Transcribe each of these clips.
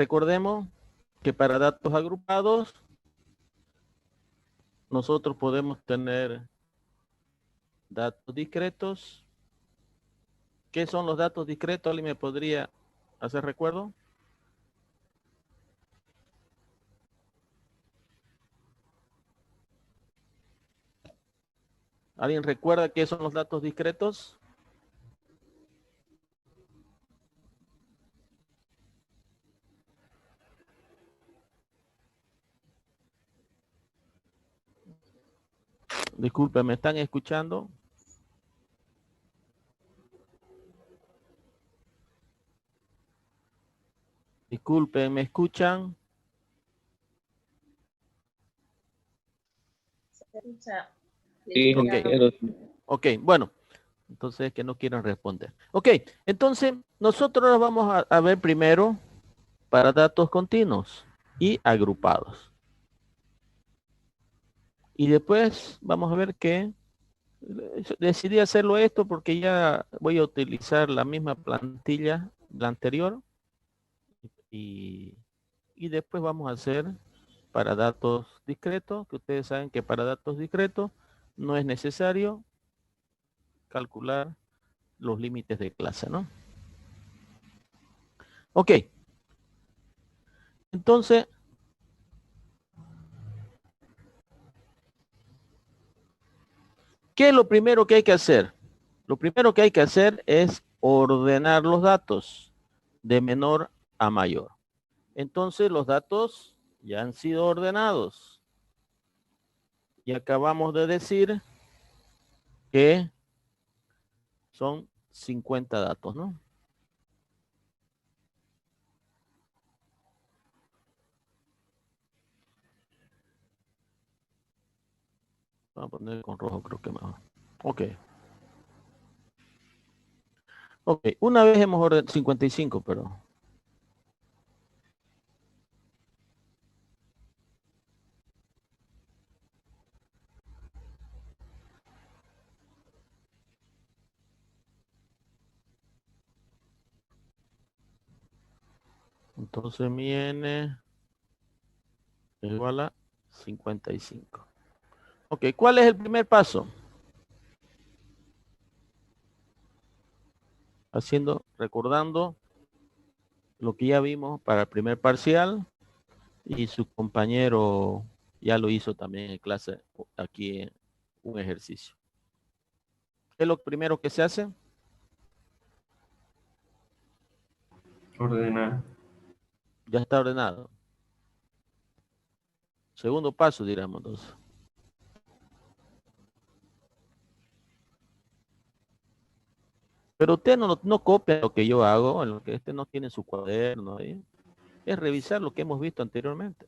Recordemos que para datos agrupados, nosotros podemos tener datos discretos. ¿Qué son los datos discretos? ¿Alguien me podría hacer recuerdo? ¿Alguien recuerda qué son los datos discretos? Disculpen, ¿me están escuchando? Disculpen, ¿me escuchan? Sí, Ok, compañeros. ok, bueno, entonces es que no quieren responder. Ok, entonces nosotros vamos a ver primero para datos continuos y agrupados. Y después vamos a ver que decidí hacerlo esto porque ya voy a utilizar la misma plantilla de la anterior y, y después vamos a hacer para datos discretos, que ustedes saben que para datos discretos no es necesario calcular los límites de clase, ¿no? Ok, entonces, ¿qué es lo primero que hay que hacer? Lo primero que hay que hacer es ordenar los datos de menor a mayor. Entonces, los datos ya han sido ordenados. Y acabamos de decir que son 50 datos, ¿no? Vamos a poner con rojo, creo que mejor. Ok. Ok, una vez hemos ordenado 55, pero entonces mi n es igual a 55. Ok, ¿cuál es el primer paso? Recordando lo que ya vimos para el primer parcial y su compañero ya lo hizo también en clase, aquí un ejercicio. ¿Qué es lo primero que se hace? Ordenar. Ya está ordenado. Segundo paso, diríamos entonces. Pero usted no copia lo que yo hago, en lo que no tiene su cuaderno ahí. Es revisar lo que hemos visto anteriormente.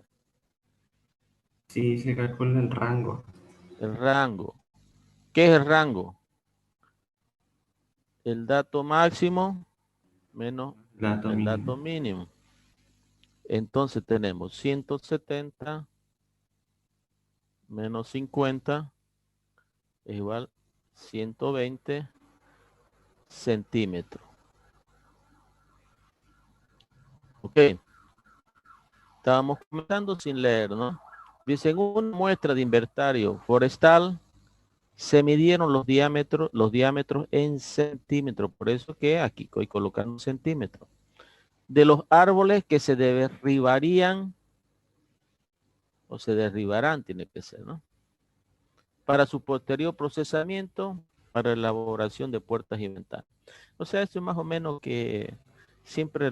Sí, se calcula el rango. El rango. ¿Qué es el rango? El dato máximo menos Dato el mínimo. dato mínimo. Entonces tenemos 170 menos 50 es igual 120 centímetros. Ok, estábamos comentando sin leer, ¿no? Dice, en una muestra de inventario forestal se midieron los diámetros en centímetros. Por eso que aquí estoy colocando un centímetro. De los árboles que se derribarían o se derribarán, tiene que ser, ¿no? Para su posterior procesamiento, para elaboración de puertas y ventanas. O sea, esto es más o menos que siempre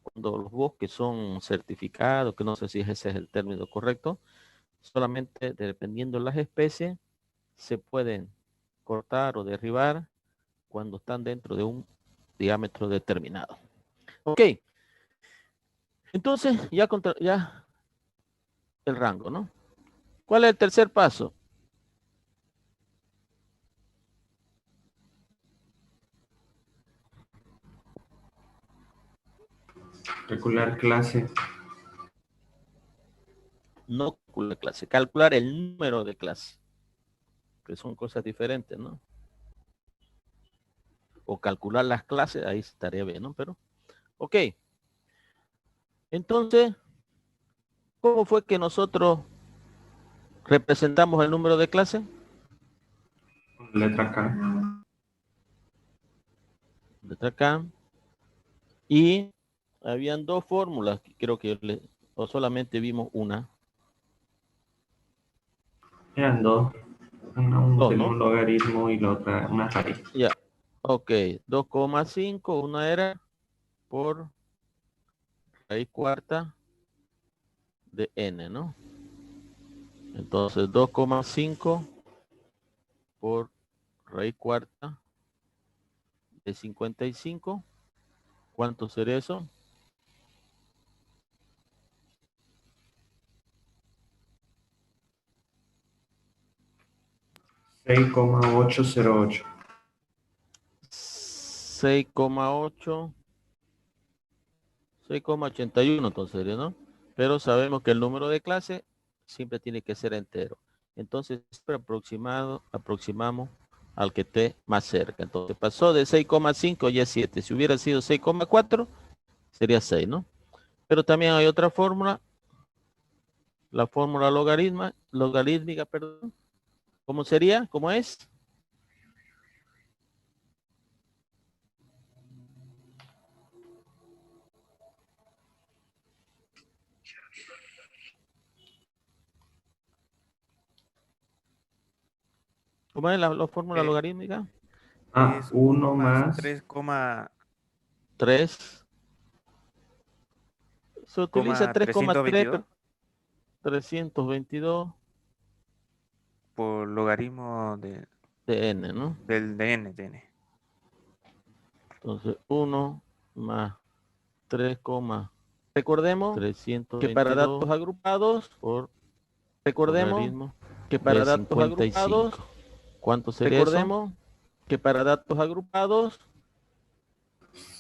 cuando los bosques son certificados, que no sé si ese es el término correcto, solamente dependiendo de las especies, se pueden cortar o derribar cuando están dentro de un diámetro determinado. Ok, entonces ya el rango, ¿no? ¿Cuál es el tercer paso? Calcular clase. No calcular clase, calcular el número de clase, que son cosas diferentes, ¿no? O calcular las clases, ahí estaría bien, ¿no? Pero, ok. Entonces, ¿cómo fue que nosotros representamos el número de clase? Letra K. Letra K. Y habían dos fórmulas, que creo que o solamente vimos una. Eran dos. Una Dos, tenía ¿no? un logaritmo y la otra una raíz. Ya. Ok. 2,5. Una era por raíz cuarta de n, ¿no? Entonces 2,5 por raíz cuarta de 55. ¿Cuánto sería eso? 6,808. 6,8. 6,81 entonces sería, ¿no? Pero sabemos que el número de clase siempre tiene que ser entero. Entonces siempre aproximamos al que esté más cerca. Entonces pasó de 6,5 ya es 7. Si hubiera sido 6,4 sería 6, ¿no? Pero también hay otra fórmula, la fórmula logarítmica, perdón. ¿Cómo sería? ¿Cómo es? ¿Cómo es la fórmula Eh, logarítmica? Ah, es 1 1 más más 3, coma 3. Se utiliza 3,3, 322 322 por logaritmo de n, ¿no? del de n. Entonces, 1 más 3, recordemos que para datos agrupados, recordemos Logaritmo que para de datos 55. agrupados, ¿cuánto sería eso? Recordemos que para datos agrupados,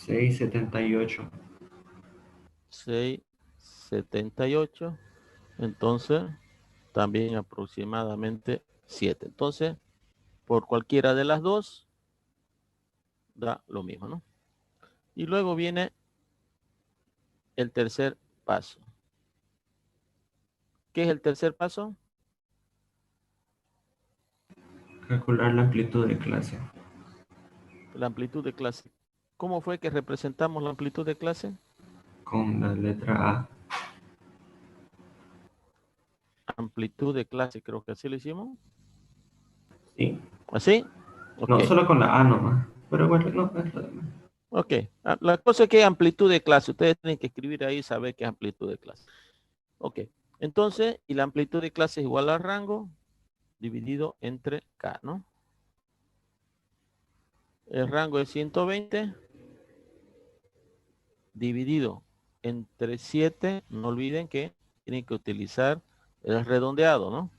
6,78. 6,78. Entonces, también aproximadamente 7. Entonces, por cualquiera de las dos, da lo mismo, ¿no? Y luego viene el tercer paso. ¿Qué es el tercer paso? Calcular la amplitud de clase. La amplitud de clase. ¿Cómo fue que representamos la amplitud de clase? Con la letra A. Amplitud de clase, creo que así lo hicimos. Sí. ¿Así? Ok. No, solo con la A nomás. Pero bueno, no, es lo demás. Ok. La cosa es que amplitud de clase. Ustedes tienen que escribir ahí y saber qué es amplitud de clase. Ok. Entonces, y la amplitud de clase es igual al rango dividido entre K, ¿no? El rango es 120 dividido entre 7. No olviden que tienen que utilizar el redondeado, ¿no?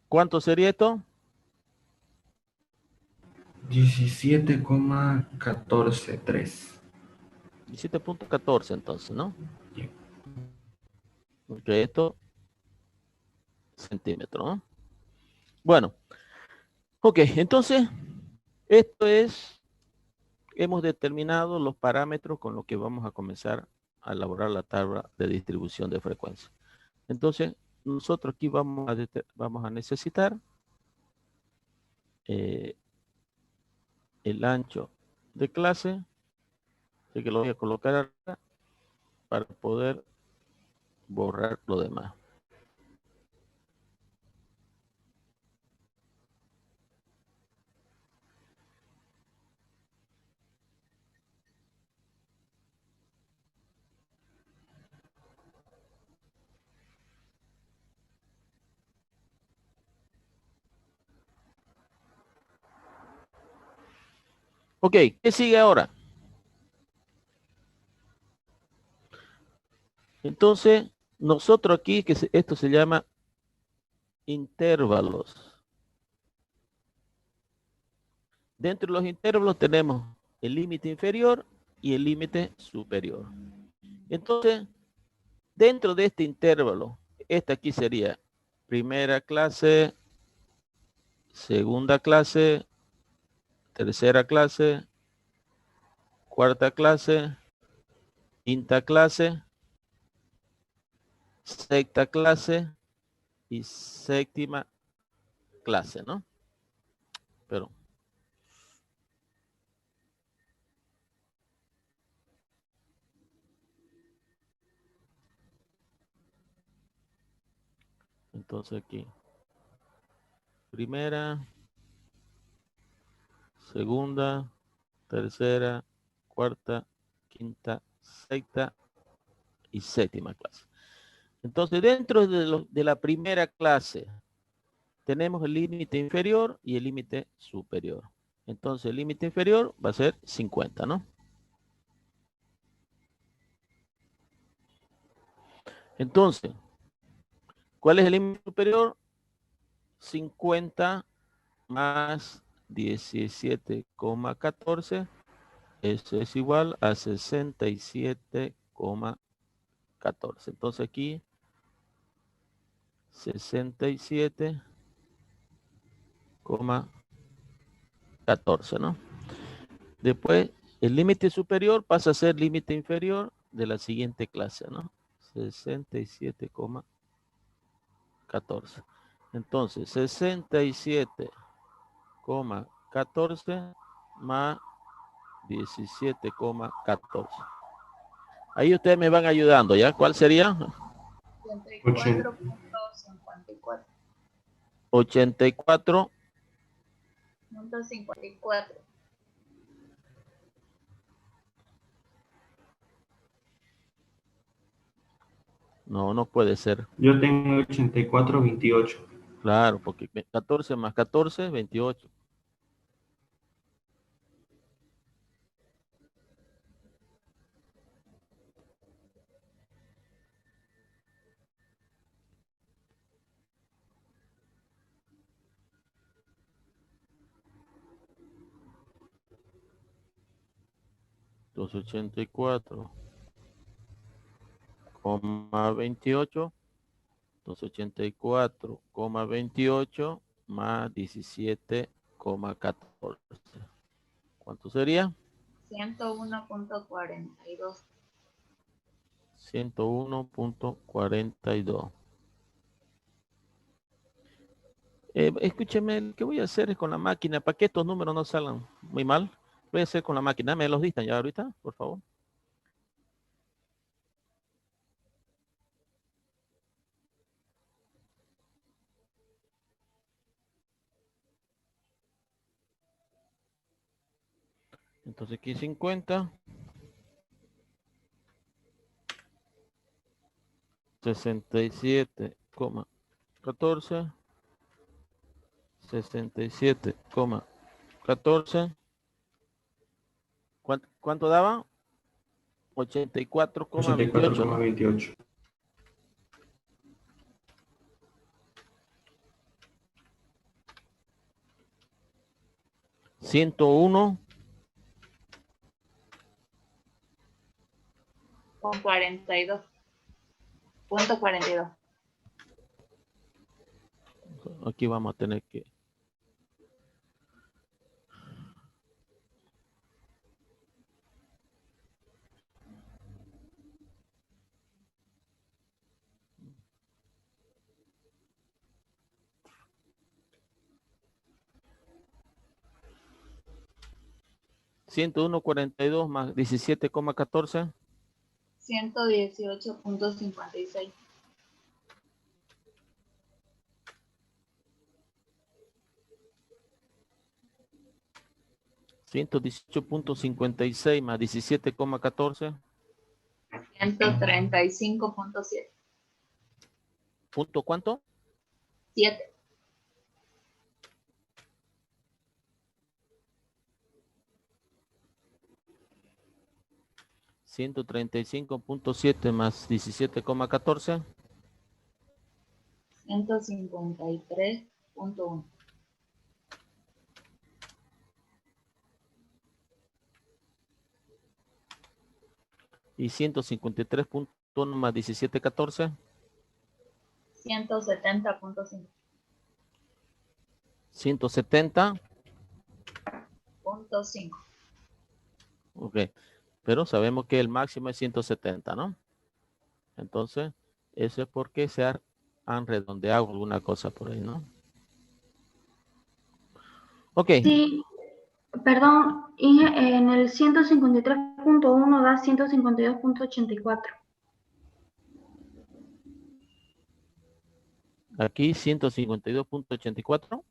¿Cuánto sería esto? 17,143. 17,14 entonces, ¿no? Yeah. Porque esto centímetros, ¿no? Bueno, ok, entonces esto es, hemos determinado los parámetros con los que vamos a comenzar a elaborar la tabla de distribución de frecuencia. Entonces, nosotros aquí vamos a necesitar el ancho de clase, así que lo voy a colocar acá para poder borrar lo demás. Ok, ¿qué sigue ahora? Entonces, nosotros aquí, esto se llama intervalos. Dentro de los intervalos tenemos el límite inferior y el límite superior. Entonces, dentro de este intervalo, este aquí sería primera clase, segunda clase, tercera clase, cuarta clase, quinta clase sexta clase y séptima clase, ¿no? Pero entonces aquí, primera, segunda, tercera, cuarta, quinta, sexta y séptima clase. Entonces, dentro de la primera clase, tenemos el límite inferior y el límite superior. Entonces, el límite inferior va a ser 50, ¿no? Entonces, ¿cuál es el límite superior? 50 más 17,14. Eso es igual a 67,14. Entonces aquí 67,14, ¿no? Después, el límite superior pasa a ser límite inferior de la siguiente clase, ¿no? 67,14. Entonces, 67,14 más 17,14. Ahí ustedes me van ayudando, ¿ya? ¿Cuál sería? 84.54. 84. 54. No, no puede ser. Yo tengo 84.28. Claro, porque 14 más 14, 28. Entonces 84,28. Entonces 84,28 más 17,14. ¿Cuánto sería? 101.42. 101,42. Escúcheme, ¿qué voy a hacer es con la máquina para que estos números no salgan muy mal? Voy a hacer con la máquina. ¿Me los dictan ya ahorita, por favor? Entonces aquí 50, 67,14, 67,14. ¿Cuánto daba? 84,28, ¿no? 84,28. 101. Con 42.42. Aquí vamos a tener que... $101,42 más 17,14. 118.56. 118,56 más 17,14. 135.7. ¿Punto cuánto? 7. 135,7 más 17,14. 153.1. Y 153,1 más 17,14. 170.5. 170. 0.5. Ok. Pero sabemos que el máximo es 170, ¿no? Entonces, Eso es porque han redondeado alguna cosa por ahí, ¿no? Ok, Sí, perdón, en el 153.1 da 152.84. aquí 152.84.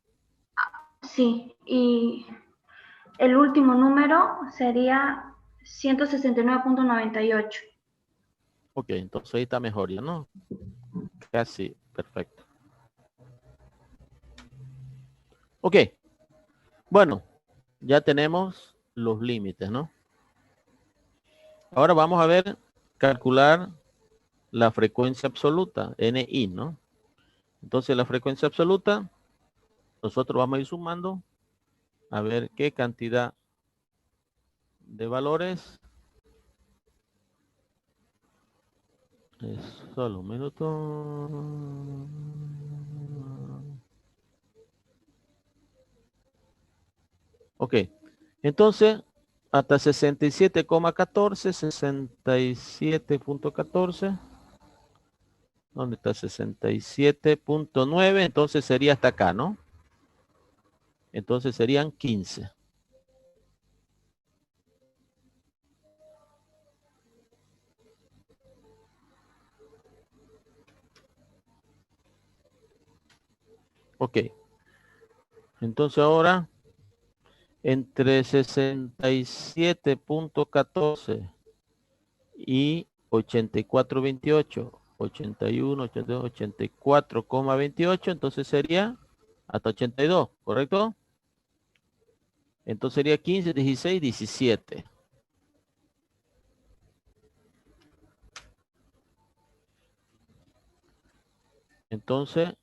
Sí, y el último número sería 169.98. Ok, entonces ahí está mejor ya, ¿no? Casi perfecto. Ok, bueno, ya tenemos los límites, ¿no? Ahora vamos a ver, calcular la frecuencia absoluta, NI, ¿no? Entonces la frecuencia absoluta, nosotros vamos a ir sumando a ver qué cantidad de valores. Es solo un minuto. Ok, entonces hasta 67,14, 67.14. ¿Dónde está 67.9? Entonces sería hasta acá, ¿no? Entonces serían 15. Ok, entonces ahora entre 67.14 y 84.28, 81, 82, 84,28, entonces sería hasta 82, ¿correcto? Entonces sería 15, 16, 17. Entonces,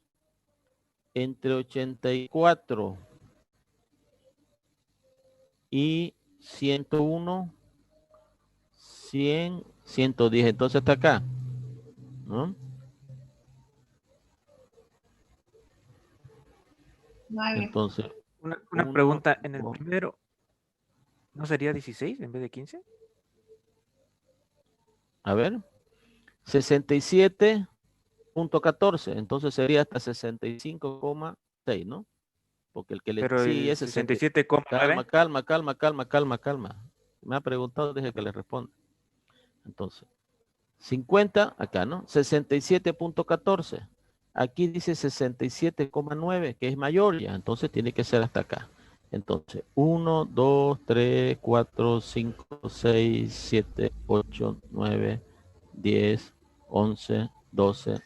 entre 84 y 101, 100, 110. Entonces hasta acá, ¿no? 9. Entonces, Una uno, pregunta, en el dos, primero, ¿no sería 16 en vez de 15? a ver, 67.14. Entonces sería hasta 65,6, ¿no? Porque el que le Pero sigue el es 60. 67,9, Calma, calma, calma, calma, calma, calma. Me ha preguntado, deje que le responda. Entonces, 50 acá, ¿no? 67.14. Aquí dice 67,9, que es mayor ya. Entonces tiene que ser hasta acá. Entonces, 1, 2, 3, 4, 5, 6, 7, 8, 9, 10, 11, 12,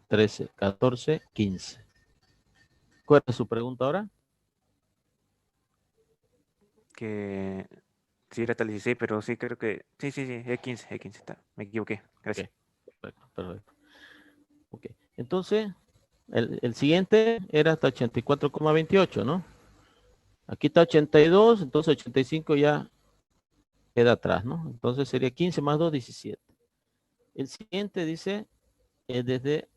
13, 14, 15. ¿Cuál es su pregunta ahora? que sí era hasta el 16, pero sí creo que... Sí, sí, sí, es 15 está. Me equivoqué, Ok, gracias. perfecto, perfecto. Ok, entonces, el siguiente era hasta 84,28, ¿no? Aquí está 82, entonces 85 ya queda atrás, ¿no? Entonces sería 15 más 2, 17. El siguiente dice desde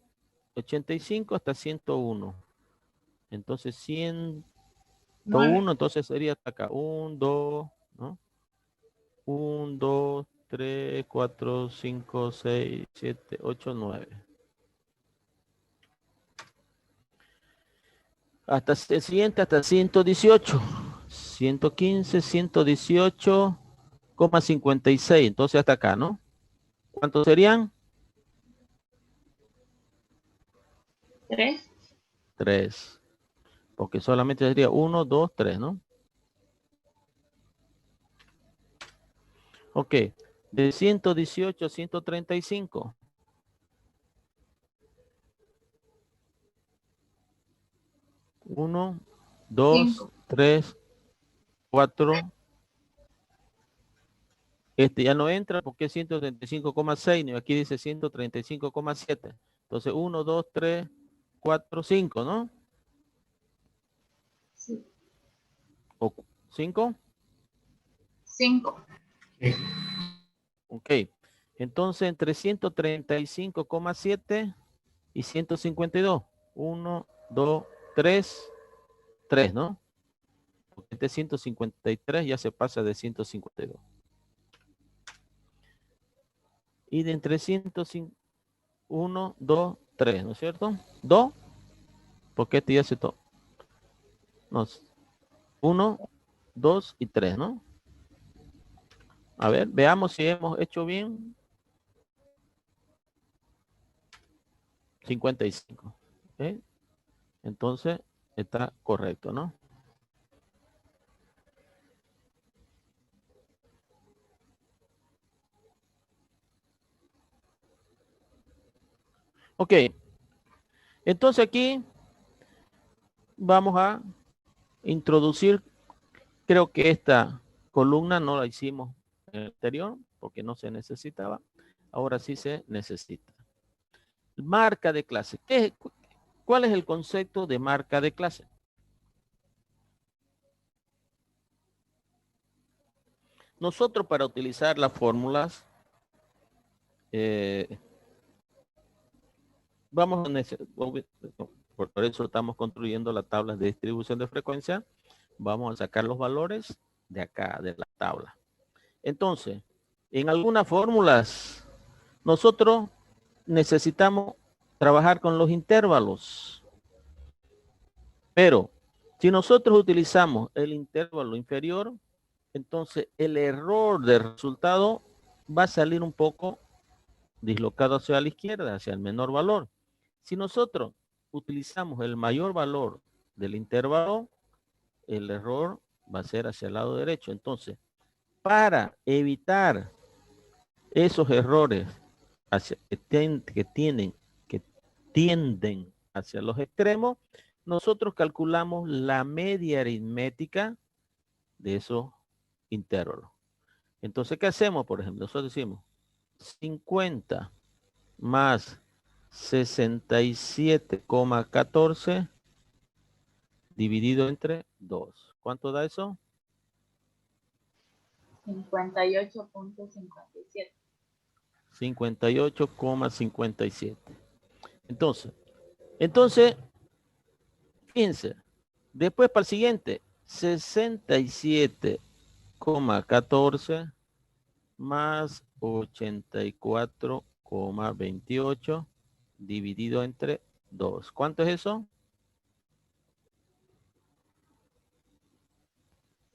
85 hasta 101. Entonces 101, 9. entonces sería hasta acá. 1, 2, ¿no? 1, 2, 3, 4, 5, 6, 7, 8, 9. Hasta el siguiente, hasta 118. 115, 118,56. Entonces hasta acá, ¿no? ¿Cuántos serían? 3. 3. Porque solamente sería 1, 2, 3, ¿no? Ok. De 118 a 135. 1, 2, 5. 3, 4. Este ya no entra porque es 135,6. Aquí dice 135,7. Entonces 1, 2, 3, 4, 5, ¿no? Sí. ¿O 5? 5. Sí. Ok. Entonces entre 135,7 y 152. 1, 2, 3, 3, ¿no? Porque este 153 ya se pasa de 152. Y de entre 150, 1, 2, 3, ¿no es cierto? 2, porque este ya se todo. 1, 2 y 3, ¿no? A ver, veamos si hemos hecho bien. 55. ¿Ok? Entonces, está correcto, ¿no? Ok. Entonces aquí vamos a introducir, creo que esta columna no la hicimos en el anterior porque no se necesitaba. Ahora sí se necesita. Marca de clase. ¿Cuál es el concepto de marca de clase? Nosotros para utilizar las fórmulas vamos a necesitar, por eso estamos construyendo las tablas de distribución de frecuencia. Vamos a sacar los valores de acá, de la tabla. Entonces, en algunas fórmulas, nosotros necesitamos trabajar con los intervalos. Pero, si nosotros utilizamos el intervalo inferior, entonces el error del resultado va a salir un poco dislocado hacia la izquierda, hacia el menor valor. Si nosotros utilizamos el mayor valor del intervalo, el error va a ser hacia el lado derecho. Entonces, para evitar esos errores que tienden hacia los extremos, nosotros calculamos la media aritmética de esos intervalos. Entonces, ¿qué hacemos? Por ejemplo, nosotros decimos 50 más 67,14 dividido entre 2. ¿Cuánto da eso? 58.57. 58,57. Entonces, fíjense, después para el siguiente, 67,14 más 84,28 dividido entre 2. ¿Cuánto es eso?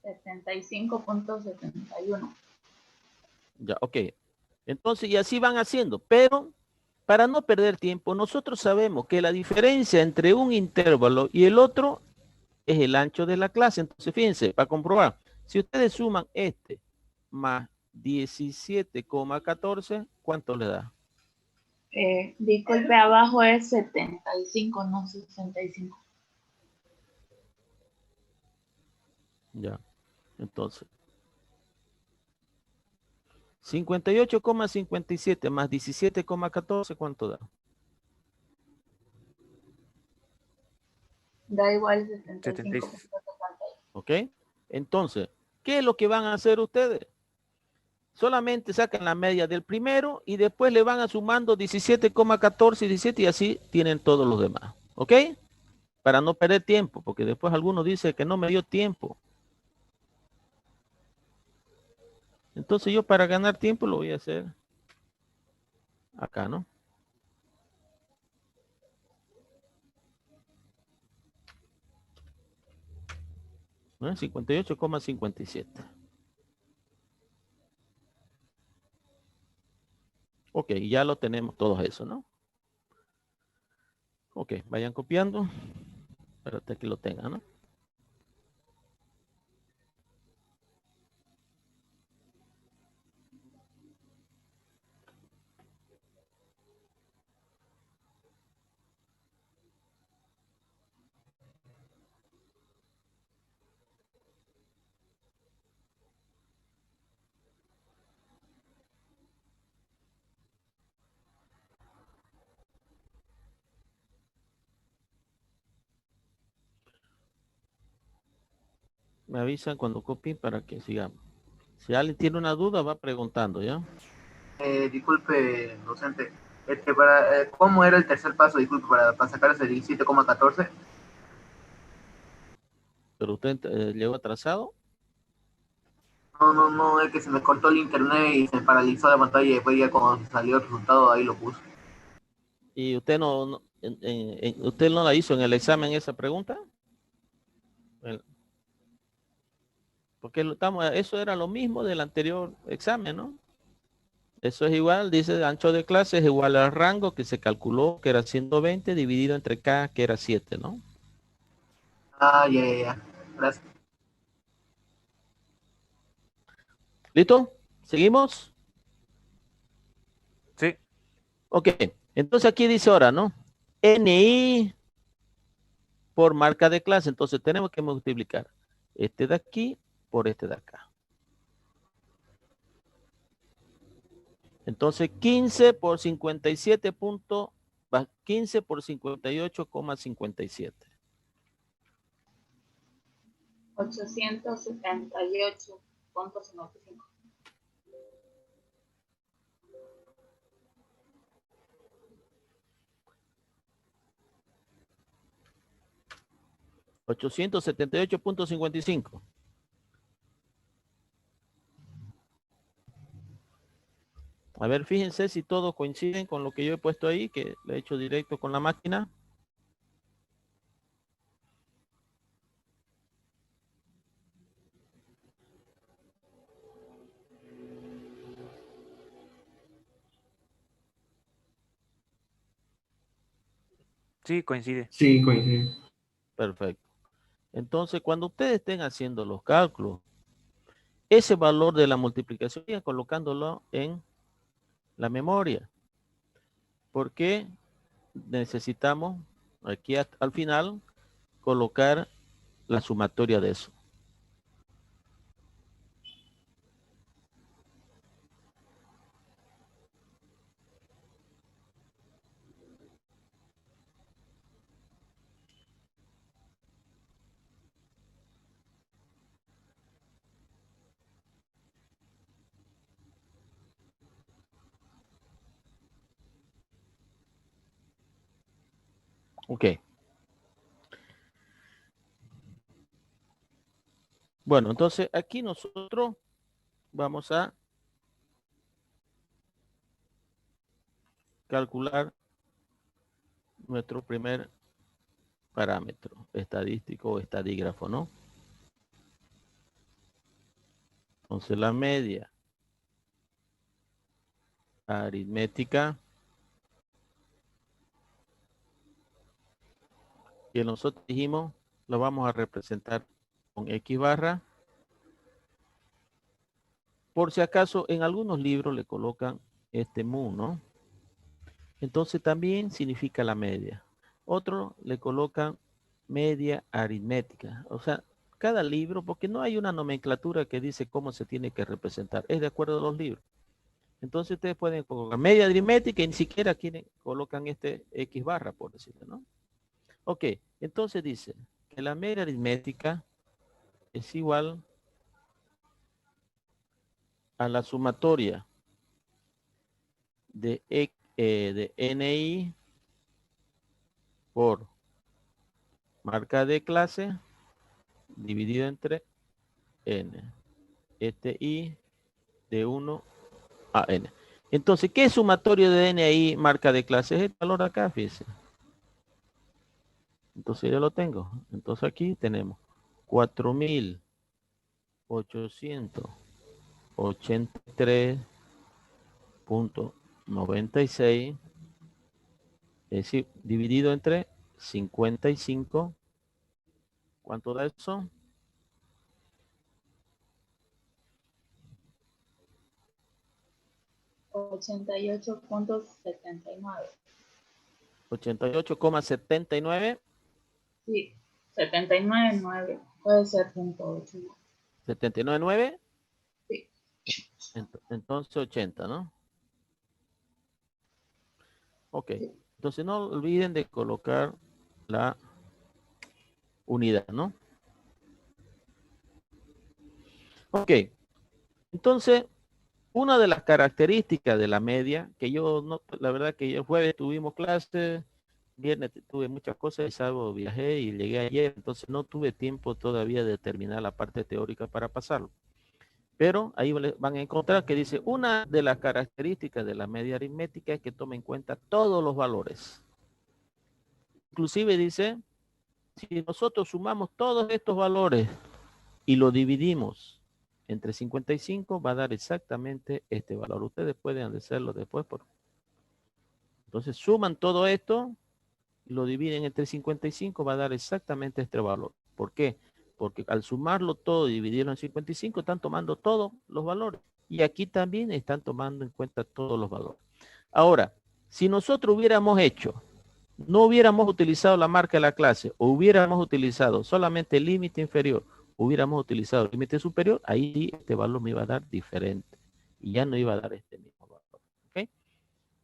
75.71. Ya, ok. Entonces, y así van haciendo, pero para no perder tiempo, nosotros sabemos que la diferencia entre un intervalo y el otro es el ancho de la clase. Entonces, fíjense, para comprobar, si ustedes suman este más 17,14, ¿cuánto le da? Disculpe, abajo es 75, no 65. Ya, entonces. 58,57 más 17,14, ¿cuánto da? Da igual 76. 75.71. ¿Ok? Entonces, ¿qué es lo que van a hacer ustedes? Solamente sacan la media del primero y después le van a sumando 17,14 y 17 y así tienen todos los demás. ¿Ok? Para no perder tiempo, porque después alguno dice que no me dio tiempo. Entonces yo para ganar tiempo lo voy a hacer acá, ¿no? ¿No? 58,57. Ok, ya lo tenemos todo eso, ¿no? Ok, vayan copiando. Espérate que lo tengan, ¿no? Me avisan cuando copien para que sigamos. Si alguien tiene una duda, va preguntando, ¿ya? Disculpe, docente, ¿cómo era el tercer paso, disculpe, para sacar ese 17,14? Pero usted llegó atrasado. No, es que se me cortó el internet y se me paralizó la pantalla y después ya cuando salió el resultado ahí lo puse. ¿Y usted usted no la hizo en el examen esa pregunta? Porque eso era lo mismo del anterior examen, ¿no? Eso es igual, dice, ancho de clase es igual al rango que se calculó, que era 120 dividido entre K, que era 7, ¿no? Ah, ya. Gracias. ¿Listo? ¿Seguimos? Sí, Ok. Entonces aquí dice ahora, ¿no? NI por marca de clase. Entonces tenemos que multiplicar este de aquí por este de acá. Entonces 15 por 57 punto, 15 por 58,57. 878.95. 878,55. A ver, fíjense si todos coinciden con lo que yo he puesto ahí, que lo he hecho directo con la máquina. sí, coincide. Sí, coincide. Perfecto. Entonces, cuando ustedes estén haciendo los cálculos, ese valor de la multiplicación, sigan colocándolo en la memoria, porque necesitamos aquí al final colocar la sumatoria de eso. Ok. Bueno, entonces aquí nosotros vamos a calcular nuestro primer parámetro estadístico o estadígrafo, ¿no? Entonces la media aritmética que nosotros dijimos lo vamos a representar con X barra. Por si acaso en algunos libros le colocan este mu, ¿no? Entonces también significa la media. Otro le colocan media aritmética. O sea, cada libro, porque no hay una nomenclatura que dice cómo se tiene que representar. Es de acuerdo a los libros. Entonces ustedes pueden colocar media aritmética y ni siquiera colocan este X barra, por decirlo, ¿no? Ok, entonces dice que la media aritmética es igual a la sumatoria de NI por marca de clase dividido entre N. Este I de 1 a N. Entonces, ¿qué es sumatorio de NI marca de clase? Es el valor acá, fíjense. Entonces yo lo tengo. Entonces aquí tenemos 4.883.96, es decir, dividido entre 55. ¿Cuánto da eso? 88.79. 88,79. Sí, 79.9. Puede ser .8. 79,9. Sí. Entonces 80, ¿no? Ok. Sí. Entonces no olviden de colocar la unidad, ¿no? Ok. Entonces, una de las características de la media, que yo no, la verdad que el jueves tuvimos clase, viernes tuve muchas cosas y sábado viajé y llegué ayer, entonces no tuve tiempo todavía de terminar la parte teórica para pasarlo. Pero ahí van a encontrar que dice, una de las características de la media aritmética es que toma en cuenta todos los valores. Inclusive dice, si nosotros sumamos todos estos valores y lo dividimos entre 55, va a dar exactamente este valor. Ustedes pueden hacerlo después. Entonces suman todo esto y lo dividen entre 55, va a dar exactamente este valor. ¿Por qué? Porque al sumarlo todo y dividirlo en 55, están tomando todos los valores. Y aquí también están tomando en cuenta todos los valores. Ahora, si nosotros no hubiéramos utilizado la marca de la clase, o hubiéramos utilizado solamente el límite inferior, hubiéramos utilizado el límite superior, ahí sí este valor me iba a dar diferente. Y ya no iba a dar este mismo valor. ¿Ok?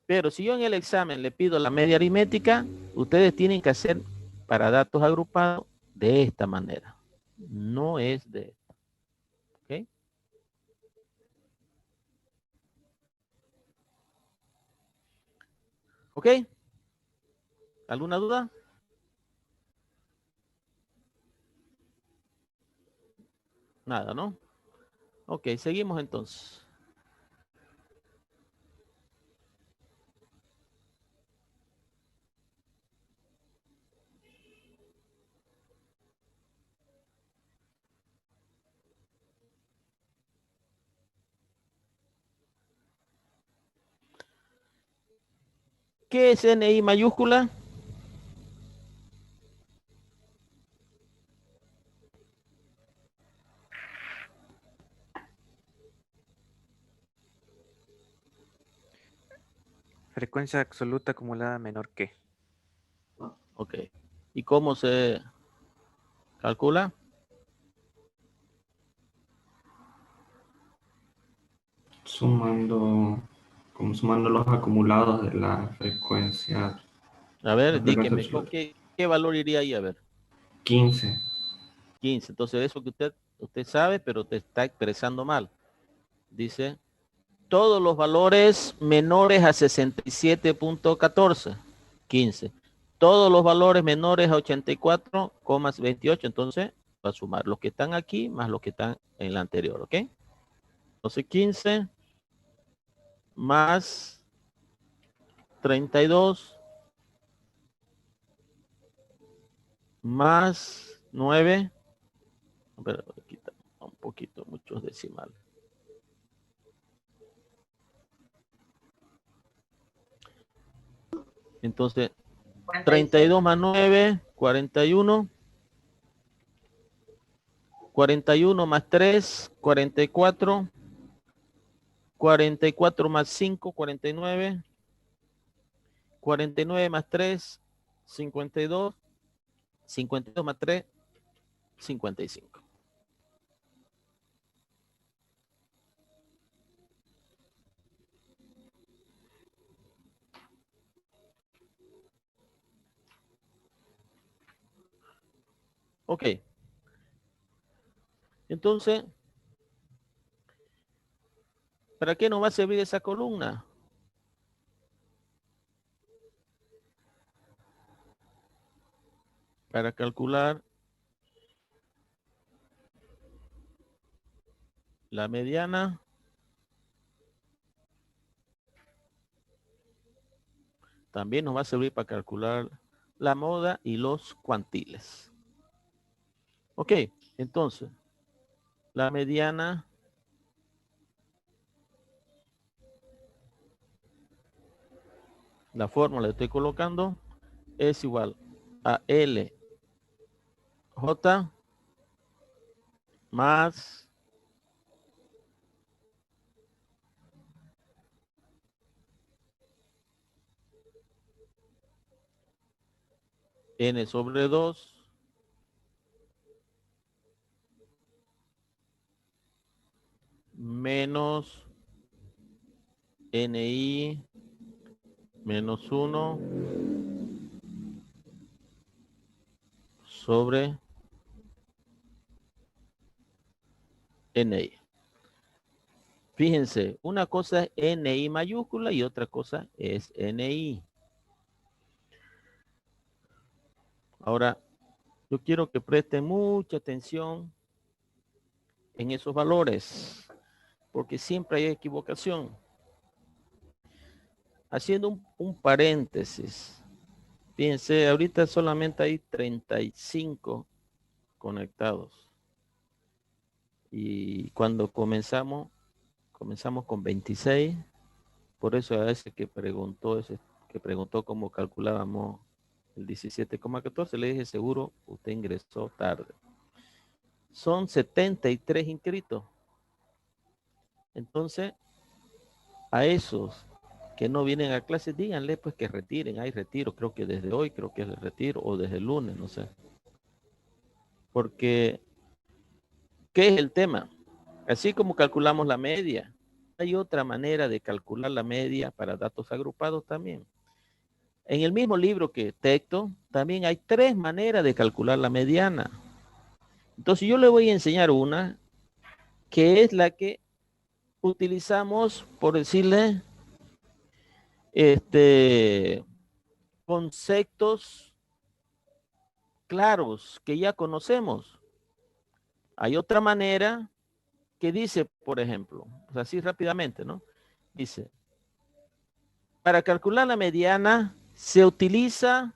Pero si yo en el examen le pido la media aritmética, ustedes tienen que hacer para datos agrupados de esta manera. No es de esta. ¿Ok? ¿Ok? ¿Alguna duda? Nada, ¿no? Ok, seguimos entonces. ¿Qué es NI mayúscula? Frecuencia absoluta acumulada menor que. Ok. ¿Y cómo se calcula? Sumando los acumulados de A ver, la frecuencia dígame, absoluta. ¿qué valor iría ahí? A ver, 15. 15. Entonces, eso que usted sabe, pero te está expresando mal. Dice, todos los valores menores a 67.14, 15. Todos los valores menores a 84,28. Entonces, va a sumar los que están aquí más los que están en la anterior, ¿ok? Entonces, 15 más 32 más 9. Pero aquí está un poquito, muchos decimales. Entonces, 32 más 9, 41. 41 más 3, 44. 44 más 5, 49. 49 más 3, 52. 52 más 3, 55. Ok. Entonces, ¿para qué nos va a servir esa columna? Para calcular la mediana, también nos va a servir para calcular la moda y los cuantiles. Ok, entonces, la mediana la fórmula que estoy colocando es igual a LJ más N sobre 2 menos NI menos 1 sobre NI. Fíjense, una cosa es NI mayúscula y otra cosa es NI. Ahora, yo quiero que presten mucha atención en esos valores. porque siempre hay equivocación. Haciendo un paréntesis, fíjense, ahorita solamente hay 35 conectados. Y cuando comenzamos con 26. Por eso a ese que preguntó cómo calculábamos el 17,14, le dije, seguro usted ingresó tarde. Son 73 inscritos. Entonces, a esos que no vienen a clase, díganle pues que retiren. Hay retiro, creo que desde hoy, creo que es el retiro, o desde el lunes, no sé. Porque, ¿qué es el tema? Así como calculamos la media, hay otra manera de calcular la media para datos agrupados también. En el mismo libro que texto, también hay 3 maneras de calcular la mediana. Entonces yo le voy a enseñar una, que es la que utilizamos, por decirle, conceptos claros que ya conocemos. Hay otra manera que dice, por ejemplo, pues así rápidamente, ¿no? Dice, para calcular la mediana se utiliza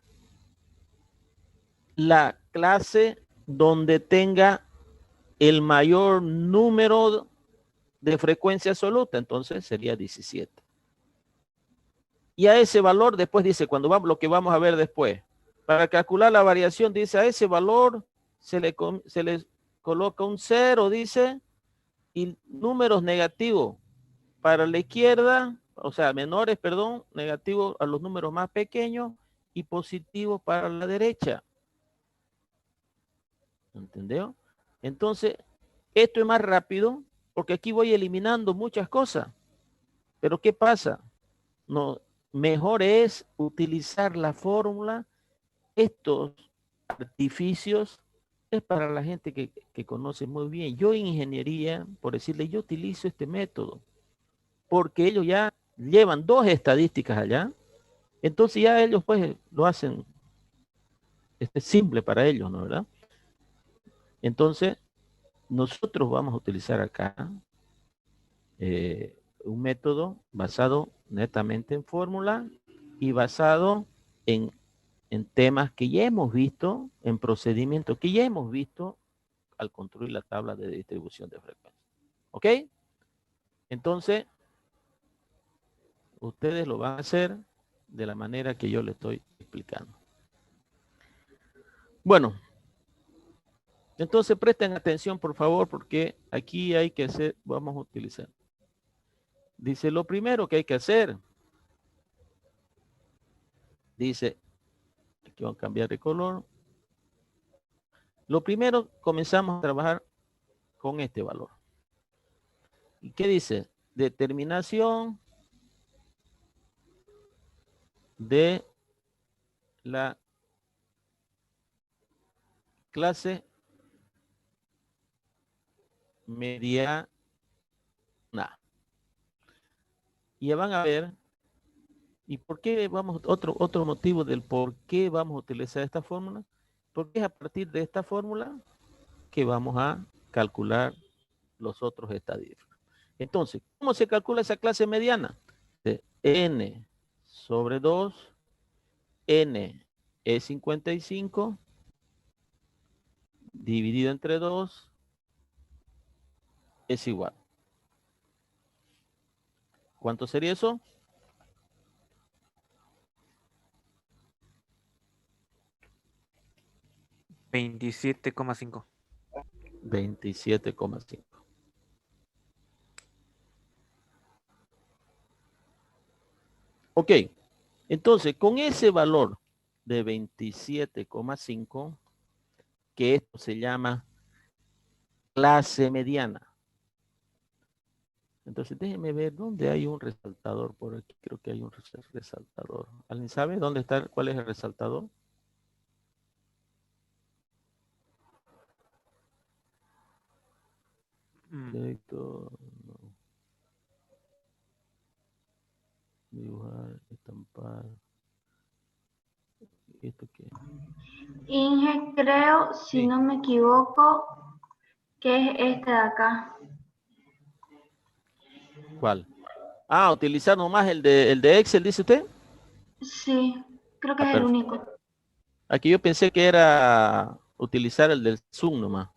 la clase donde tenga el mayor número de frecuencia absoluta, entonces sería 17. Y a ese valor después dice, cuando vamos, lo que vamos a ver después, para calcular la variación, dice, a ese valor se le coloca un 0, dice, y números negativos para la izquierda, o sea, menores, perdón, negativos a los números más pequeños y positivos para la derecha. ¿Entendió? Entonces, esto es más rápido porque aquí voy eliminando muchas cosas. Pero ¿qué pasa? No, mejor es utilizar la fórmula. Estos artificios es para la gente que conoce muy bien. Yo en ingeniería, por decirle, yo utilizo este método porque ellos ya llevan 2 estadísticas allá. Entonces ya ellos pues lo hacen simple para ellos, ¿no? ¿Verdad? Entonces, nosotros vamos a utilizar acá un método basado netamente en fórmula y basado en temas que ya hemos visto, en procedimientos que ya hemos visto al construir la tabla de distribución de frecuencia. ¿Ok? Entonces, ustedes lo van a hacer de la manera que yo les estoy explicando. Bueno, entonces presten atención, por favor, porque aquí hay que hacer, vamos a utilizar. Dice, lo primero que hay que hacer, dice, aquí vamos a cambiar de color. Lo primero, comenzamos a trabajar con este valor. ¿Y qué dice? Determinación de la clase mediana. Y ya van a ver, ¿y por qué vamos, otro motivo del por qué vamos a utilizar esta fórmula? Porque es a partir de esta fórmula que vamos a calcular los otros estadios. Entonces, ¿cómo se calcula esa clase mediana? De n sobre 2, n es 55, dividido entre 2, es igual. ¿Cuánto sería eso? $27,5. 27,5. Ok, entonces con ese valor de 27,5, que esto se llama clase mediana. Entonces déjenme ver dónde hay un resaltador por aquí. Creo que hay un resaltador. ¿Alguien sabe dónde está? ¿Cuál es el resaltador? Directo, no. Dibujar, estampar. ¿Esto qué? Inge, creo, si Sí. no me equivoco, que es este de acá. ¿Cuál? Ah, utilizar nomás el de Excel, dice usted. Sí, creo que Ah, es el perfecto. único. Aquí yo pensé que era utilizar el del Zoom nomás.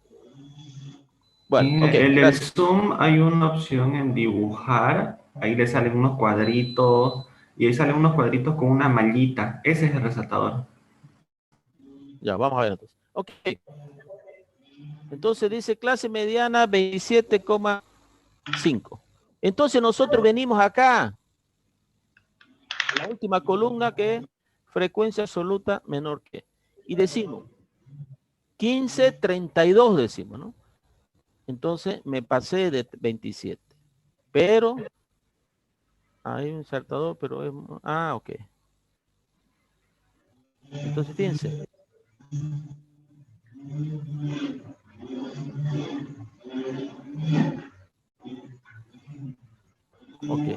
Bueno, En ok, el del gracias. Zoom hay una opción en dibujar, ahí le salen unos cuadritos y ahí salen unos cuadritos con una mallita. Ese es el resaltador. Ya, vamos a ver entonces. Ok. Entonces dice clase mediana 27,5. Entonces nosotros venimos acá, a la última columna que es frecuencia absoluta menor que. Y decimos 15,32 decimos, ¿no? Entonces me pasé de 27. Pero hay un saltador, pero es... Ah, ok. Entonces fíjense. Ok.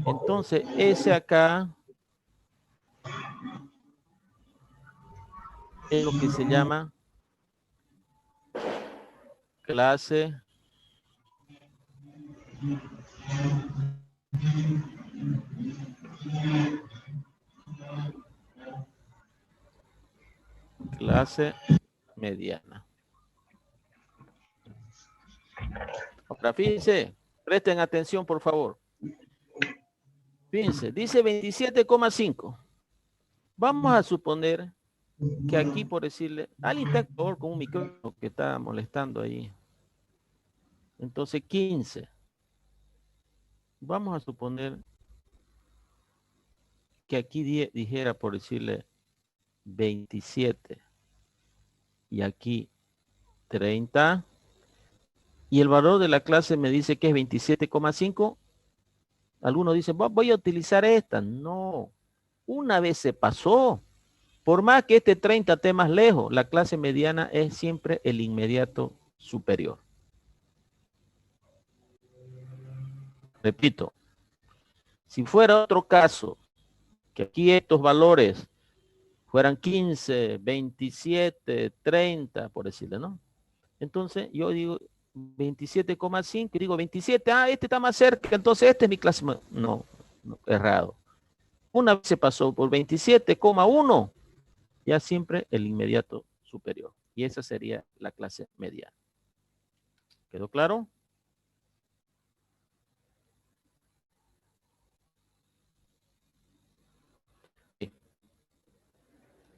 Entonces ese acá es lo que se llama clase mediana. Ahora fíjense, presten atención por favor. Fíjense, dice 27,5. Vamos a suponer que aquí por decirle, alguien está por favor con un micrófono que está molestando ahí. Entonces 15. Vamos a suponer que aquí dijera por decirle 27 y aquí 30 y el valor de la clase me dice que es 27,5. Algunos dicen, voy a utilizar esta. No, una vez se pasó. Por más que este 30 esté más lejos, la clase mediana es siempre el inmediato superior. Repito, si fuera otro caso, que aquí estos valores fueran 15, 27, 30, por decirle, ¿no? Entonces yo digo 27,5 y digo 27, este está más cerca, entonces este es mi clase. No, errado. Una vez se pasó por 27,1, ya siempre el inmediato superior. Y esa sería la clase mediana. ¿Quedó claro? Sí.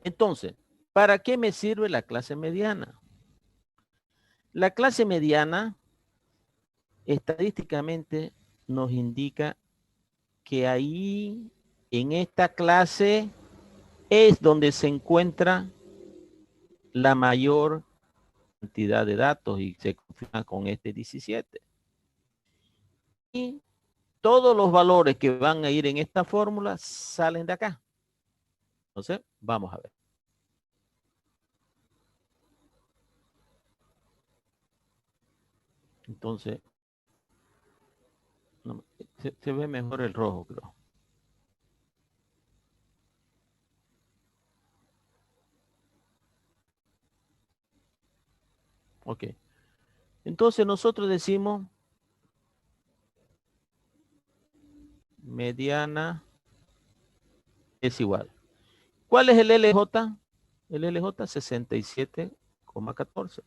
Entonces, ¿para qué me sirve la clase mediana? La clase mediana estadísticamente nos indica que ahí en esta clase es donde se encuentra la mayor cantidad de datos y se confirma con este 17. Y todos los valores que van a ir en esta fórmula salen de acá. Entonces, vamos a ver. Entonces, no, se ve mejor el rojo, creo. Ok. Entonces nosotros decimos mediana es igual. ¿Cuál es el LJ? El LJ 67,14.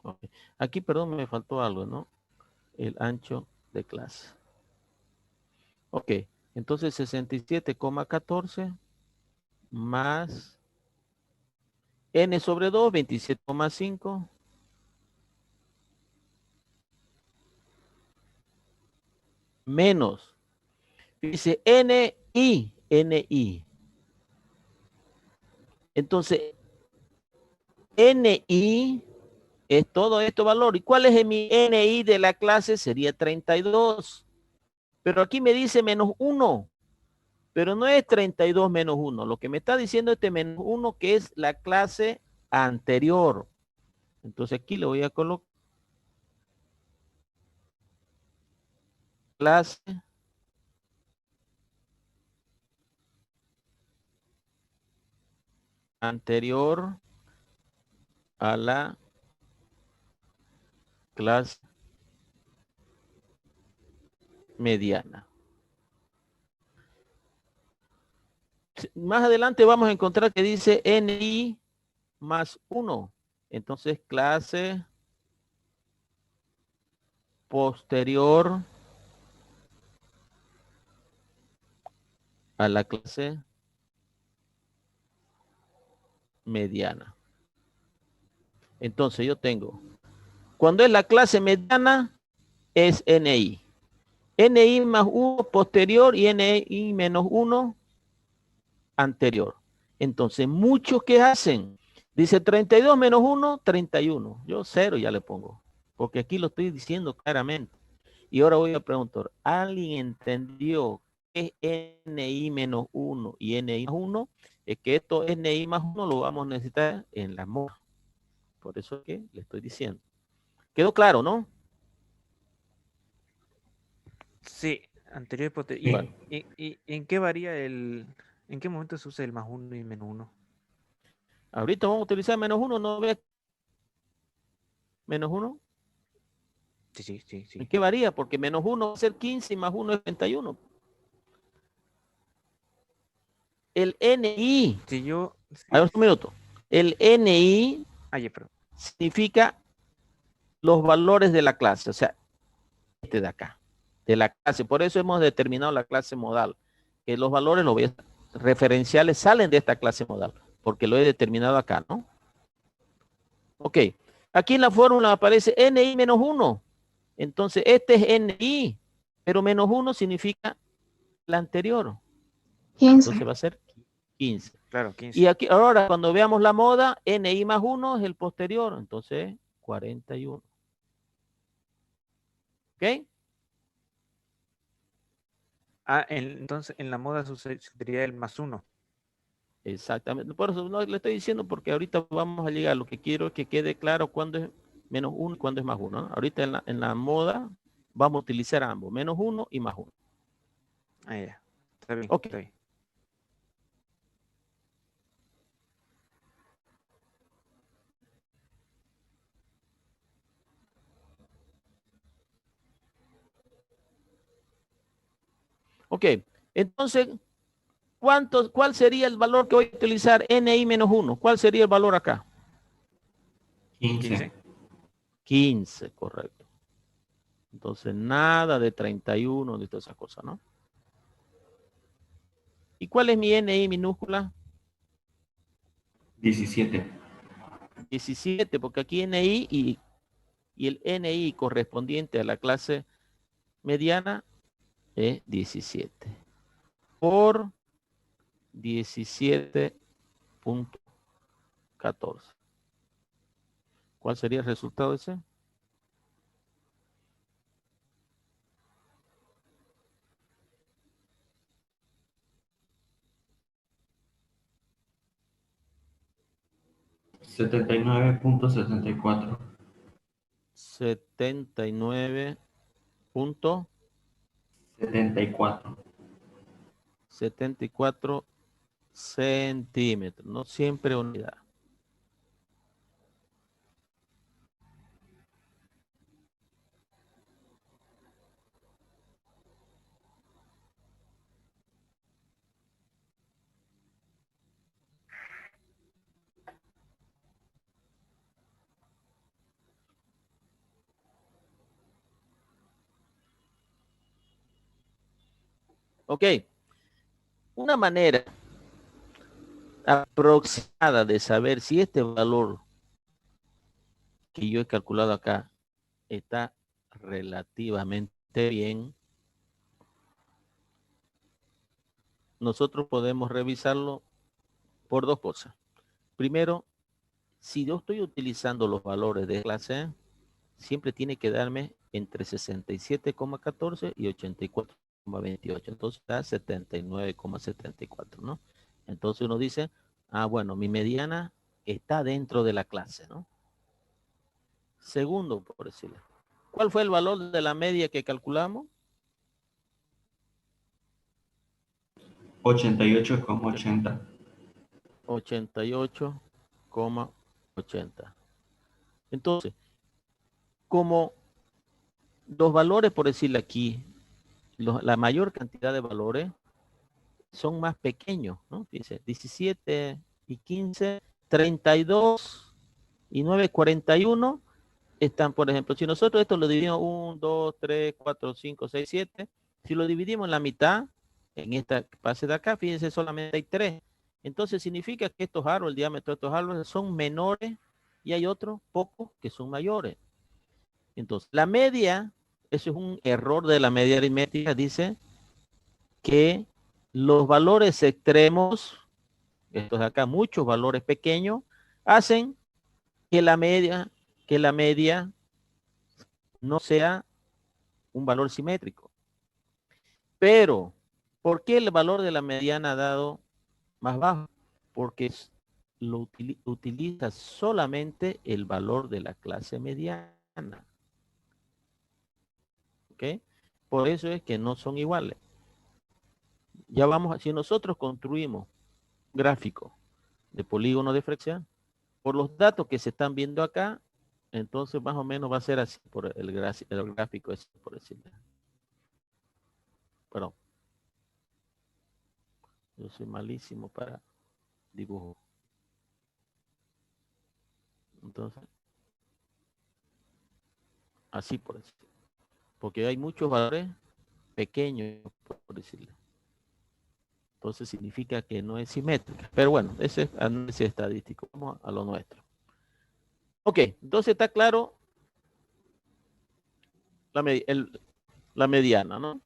Okay. Aquí, perdón, me faltó algo, ¿no? El ancho de clase. Ok, entonces 67,14 más n sobre 2, 27,5 menos, dice NI. Entonces, NI es todo este valor. ¿Y cuál es mi NI de la clase? Sería 32. Pero aquí me dice menos 1. Pero no es 32 menos 1. Lo que me está diciendo este menos 1 que es la clase anterior. Entonces aquí le voy a colocar clase anterior a la clase mediana. Más adelante vamos a encontrar que dice NI más 1. Entonces, clase posterior a la clase mediana. Entonces, yo tengo, cuando es la clase mediana, es NI. NI más 1 posterior y NI menos 1 anterior. Entonces, muchos que hacen, dice 32 menos 1, 31. Yo 0 ya le pongo, porque aquí lo estoy diciendo claramente. Y ahora voy a preguntar, ¿alguien entendió qué es NI menos 1 y NI más 1? Es que esto NI más 1 lo vamos a necesitar en la moda. Por eso es que le estoy diciendo. ¿Quedó claro, no? Sí, anterior y posterior. Sí. Bueno. ¿Y en qué varía el... ¿En qué momento se usa el más uno y menos uno? Ahorita vamos a utilizar menos 1, ¿no ves? Menos 1. Sí, sí, sí, ¿En sí. qué varía? Porque menos 1 va a ser 15 y más 1 es 31. El NI, Si yo... a ver un minuto. El NI ya, pero... significa los valores de la clase, o sea, este de acá, de la clase. Por eso hemos determinado la clase modal, que los valores referenciales salen de esta clase modal, porque lo he determinado acá, ¿no? Ok, aquí en la fórmula aparece NI menos 1. Entonces, este es NI, pero menos 1 significa la anterior. 15. Entonces va a ser 15. Claro, 15. Y aquí, ahora, cuando veamos la moda, NI más 1 es el posterior, entonces 41. ¿Ok? Entonces en la moda sucedería el más uno. Exactamente. Por eso no le estoy diciendo porque ahorita vamos a llegar. Lo que quiero es que quede claro cuándo es menos 1 y cuándo es más 1, ¿no? Ahorita en la moda vamos a utilizar ambos, menos 1 y más 1. Ya. Está bien, Ok. está bien. Ok. Entonces, ¿cuál sería el valor que voy a utilizar? NI menos 1. ¿Cuál sería el valor acá? 15. 15. 15, correcto. Entonces, nada de 31, de todas esas cosas, ¿no? ¿Y cuál es mi NI minúscula? 17. 17, porque aquí NI y el NI correspondiente a la clase mediana es 17. Por 17.14. ¿Cuál sería el resultado de ese? Setenta y nueve punto 74. 79.74 74. centímetros, no siempre unidad. Ok, una manera aproximada de saber si este valor que yo he calculado acá está relativamente bien, nosotros podemos revisarlo por dos cosas. Primero, si yo estoy utilizando los valores de clase, siempre tiene que darme entre 67,14 y 84,28. Entonces da 79,74, ¿no? Entonces uno dice, bueno, mi mediana está dentro de la clase, ¿no? segundo, por decirlo. ¿Cuál fue el valor de la media que calculamos? 88,80. 88,80. Entonces, como los valores, por decirlo aquí, la mayor cantidad de valores son más pequeños, ¿no? Dice 17 y 15, 32 y 9, 41 están, por ejemplo, si nosotros esto lo dividimos 1, 2, 3, 4, 5, 6, 7, si lo dividimos en la mitad, en esta fase de acá, fíjense, solamente hay 3. Entonces significa que estos árboles, el diámetro de estos árboles son menores y hay otros pocos que son mayores. Entonces, la media, eso es un error de la media aritmética, dice que los valores extremos, estos de acá, muchos valores pequeños, hacen que la media no sea un valor simétrico. Pero, ¿por qué el valor de la mediana ha dado más bajo? Porque utiliza solamente el valor de la clase mediana. ¿Ok? Por eso es que no son iguales. Ya vamos, si nosotros construimos gráfico de polígono de Freixen, por los datos que se están viendo acá, entonces más o menos va a ser así por el gráfico, es por decirlo. Perdón. Yo soy malísimo para dibujo. Entonces, así por decirlo. Porque hay muchos valores pequeños, por decirlo. Entonces significa que no es simétrica. Pero bueno, ese es análisis estadístico. Vamos a lo nuestro. Ok, entonces está claro la mediana, ¿no?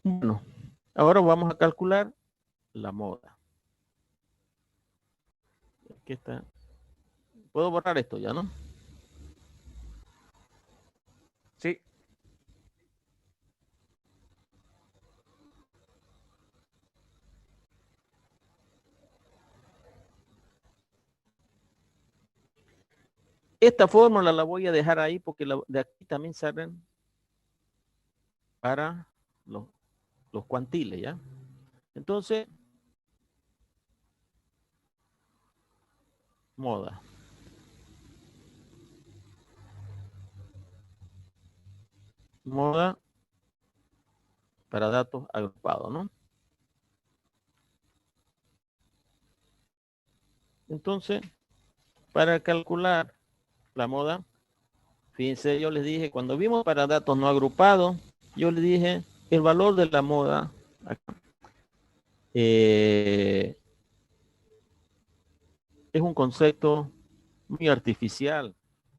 Bueno, ahora vamos a calcular la moda. Aquí está. Puedo borrar esto ya, ¿no? Sí. Esta fórmula la voy a dejar ahí porque de aquí también salen para los cuantiles, ¿ya? Entonces, moda. Moda para datos agrupados, ¿no? Entonces, para calcular la moda, fíjense, yo les dije, cuando vimos para datos no agrupados, yo les dije el valor de la moda acá, es un concepto muy artificial,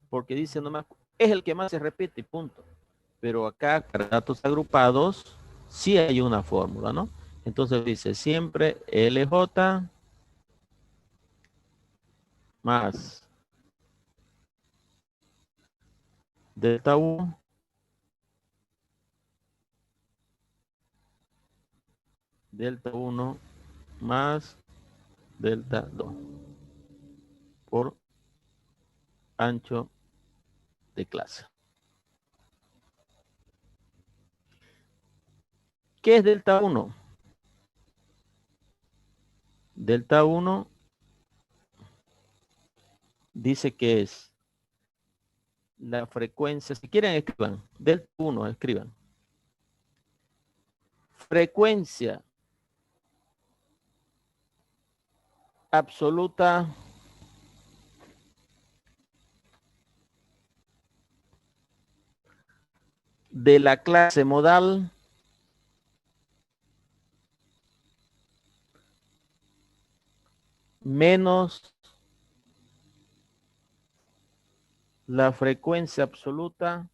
porque dice nomás, es el que más se repite, punto. Pero acá, para datos agrupados, sí hay una fórmula, ¿no? Entonces dice siempre LJ más delta 1 más delta 2 por ancho de clase. ¿Qué es delta 1? Delta 1 dice que es la frecuencia, si quieren escriban, delta 1 escriban. Frecuencia absoluta de la clase modal menos la frecuencia absoluta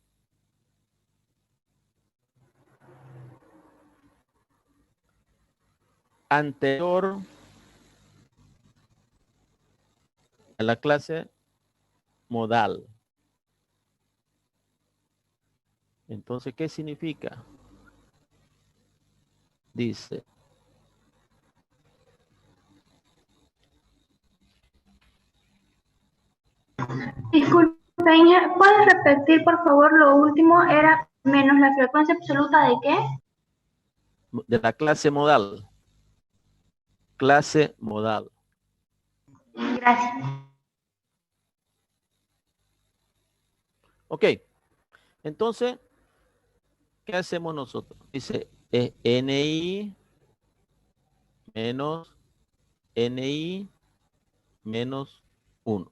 anterior a la clase modal. Entonces, ¿qué significa? Dice, Disculpen, ¿puedes repetir por favor lo último? Era menos la frecuencia absoluta de qué? De la clase modal. Clase modal. Gracias. Ok. Entonces, ¿qué hacemos nosotros? Dice NI menos NI menos 1.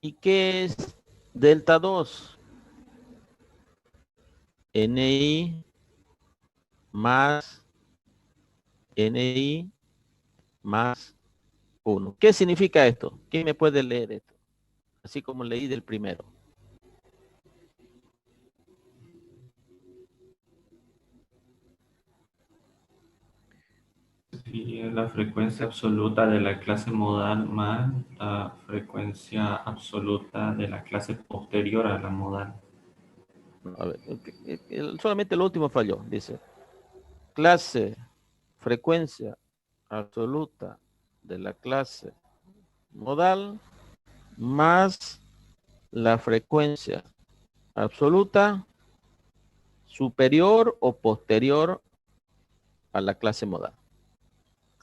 ¿Y qué es delta 2? NI más NI más 1. ¿Qué significa esto? ¿Quién me puede leer esto? Así como leí del primero. Y la frecuencia absoluta de la clase modal más la frecuencia absoluta de la clase posterior a la modal. A ver, solamente lo último falló. Dice, clase, frecuencia absoluta de la clase modal más la frecuencia absoluta superior o posterior a la clase modal.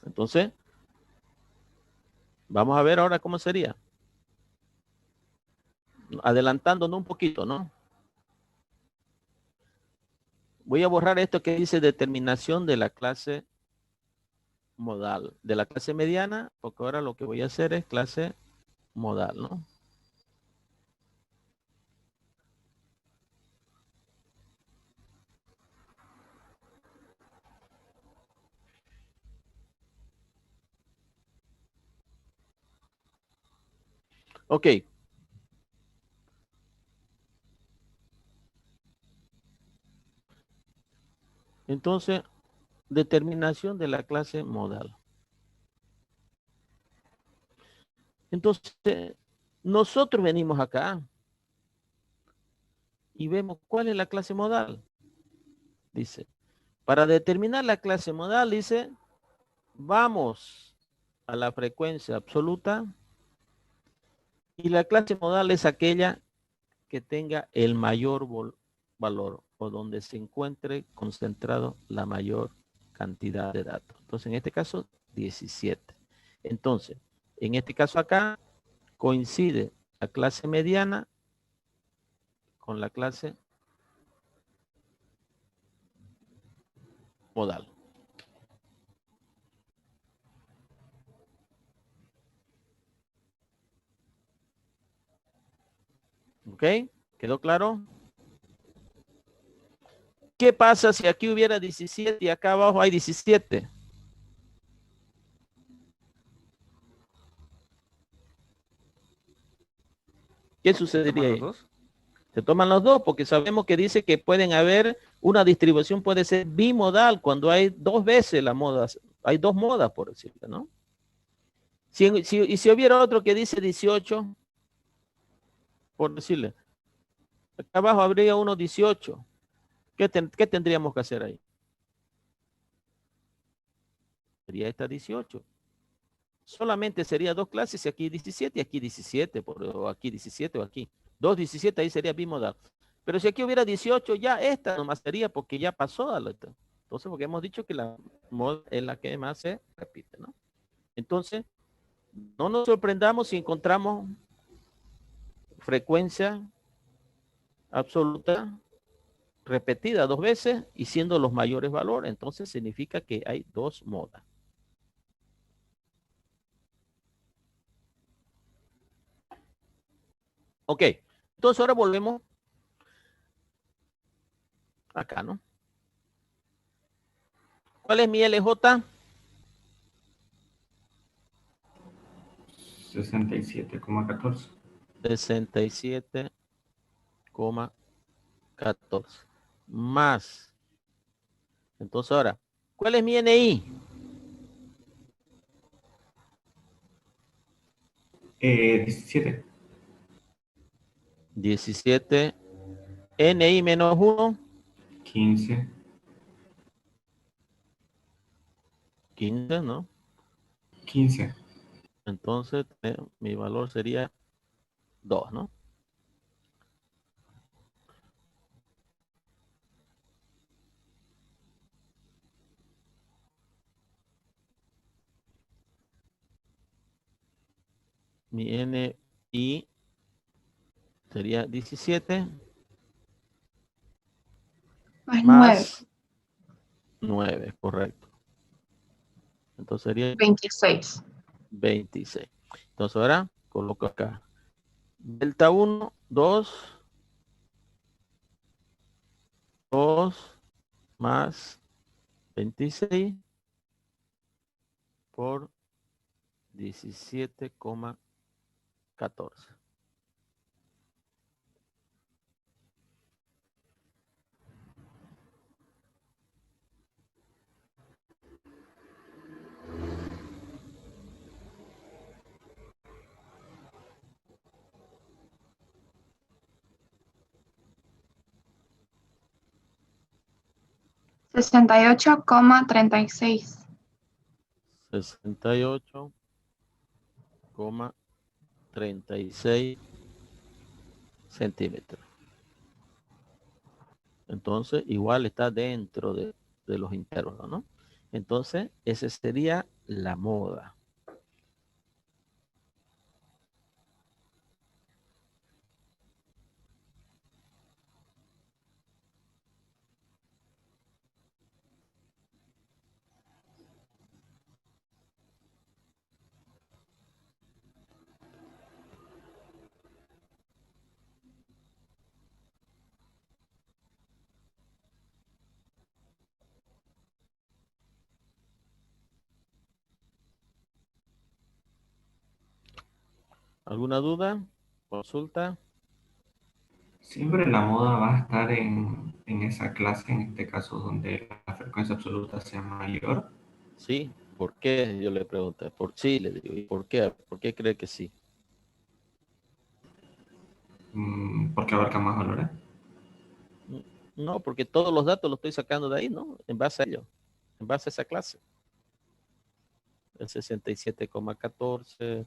Entonces, vamos a ver ahora cómo sería. Adelantándonos un poquito, ¿no? Voy a borrar esto que dice determinación de la clase modal, de la clase mediana, porque ahora lo que voy a hacer es clase modal, ¿no? Ok. Entonces, determinación de la clase modal. Entonces, nosotros venimos acá y vemos cuál es la clase modal. Dice, para determinar la clase modal, dice, vamos a la frecuencia absoluta y la clase modal es aquella que tenga el mayor valor o donde se encuentre concentrado la mayor cantidad de datos. Entonces, en este caso, 17. Entonces, en este caso acá, coincide la clase mediana con la clase modal. ¿Ok? ¿Quedó claro? ¿Qué pasa si aquí hubiera 17 y acá abajo hay 17? ¿Qué sucedería ¿Toman los ahí? dos? Se toman los dos porque sabemos que dice que pueden haber, una distribución puede ser bimodal cuando hay dos veces la moda, hay dos modas por decirlo, ¿no? Y si hubiera otro que dice 18, por decirle, acá abajo habría uno 18. ¿Qué tendríamos que hacer ahí? Sería esta 18. Solamente sería dos clases y aquí 17 y aquí 17, o aquí 17 o aquí. Dos 17 ahí sería bimodal. Pero si aquí hubiera 18, ya esta nomás sería porque ya pasó a la otra. Entonces, porque hemos dicho que la moda es la que más se repite, ¿no? Entonces, no nos sorprendamos si encontramos frecuencia absoluta repetida dos veces y siendo los mayores valores. Entonces, significa que hay dos modas. Ok, entonces ahora volvemos acá, ¿no? ¿Cuál es mi LJ? 67,14. 67,14 más. Entonces ahora, ¿cuál es mi NI? 17. 17. NI menos 1, 15. 15, ¿no? 15. Entonces, mi valor sería 2, ¿no? Mi NI sería 17 Más 9. más 9, correcto. Entonces sería 26. 26. Entonces ahora coloco acá. Delta 1, 2 más 26 por 17,14. Sesenta y ocho coma 36. 68,36 centímetros. Entonces, igual está dentro de los intervalos, ¿no? Entonces, esa sería la moda. ¿Alguna duda? ¿Consulta? Siempre la moda va a estar en esa clase, en este caso, donde la frecuencia absoluta sea mayor. Sí. ¿Por qué? Yo le pregunté. Por sí, le digo. ¿Y por qué? ¿Por qué cree que sí? Porque abarca más valores. No, porque todos los datos los estoy sacando de ahí, ¿no? En base a ello. En base a esa clase. El 67,14,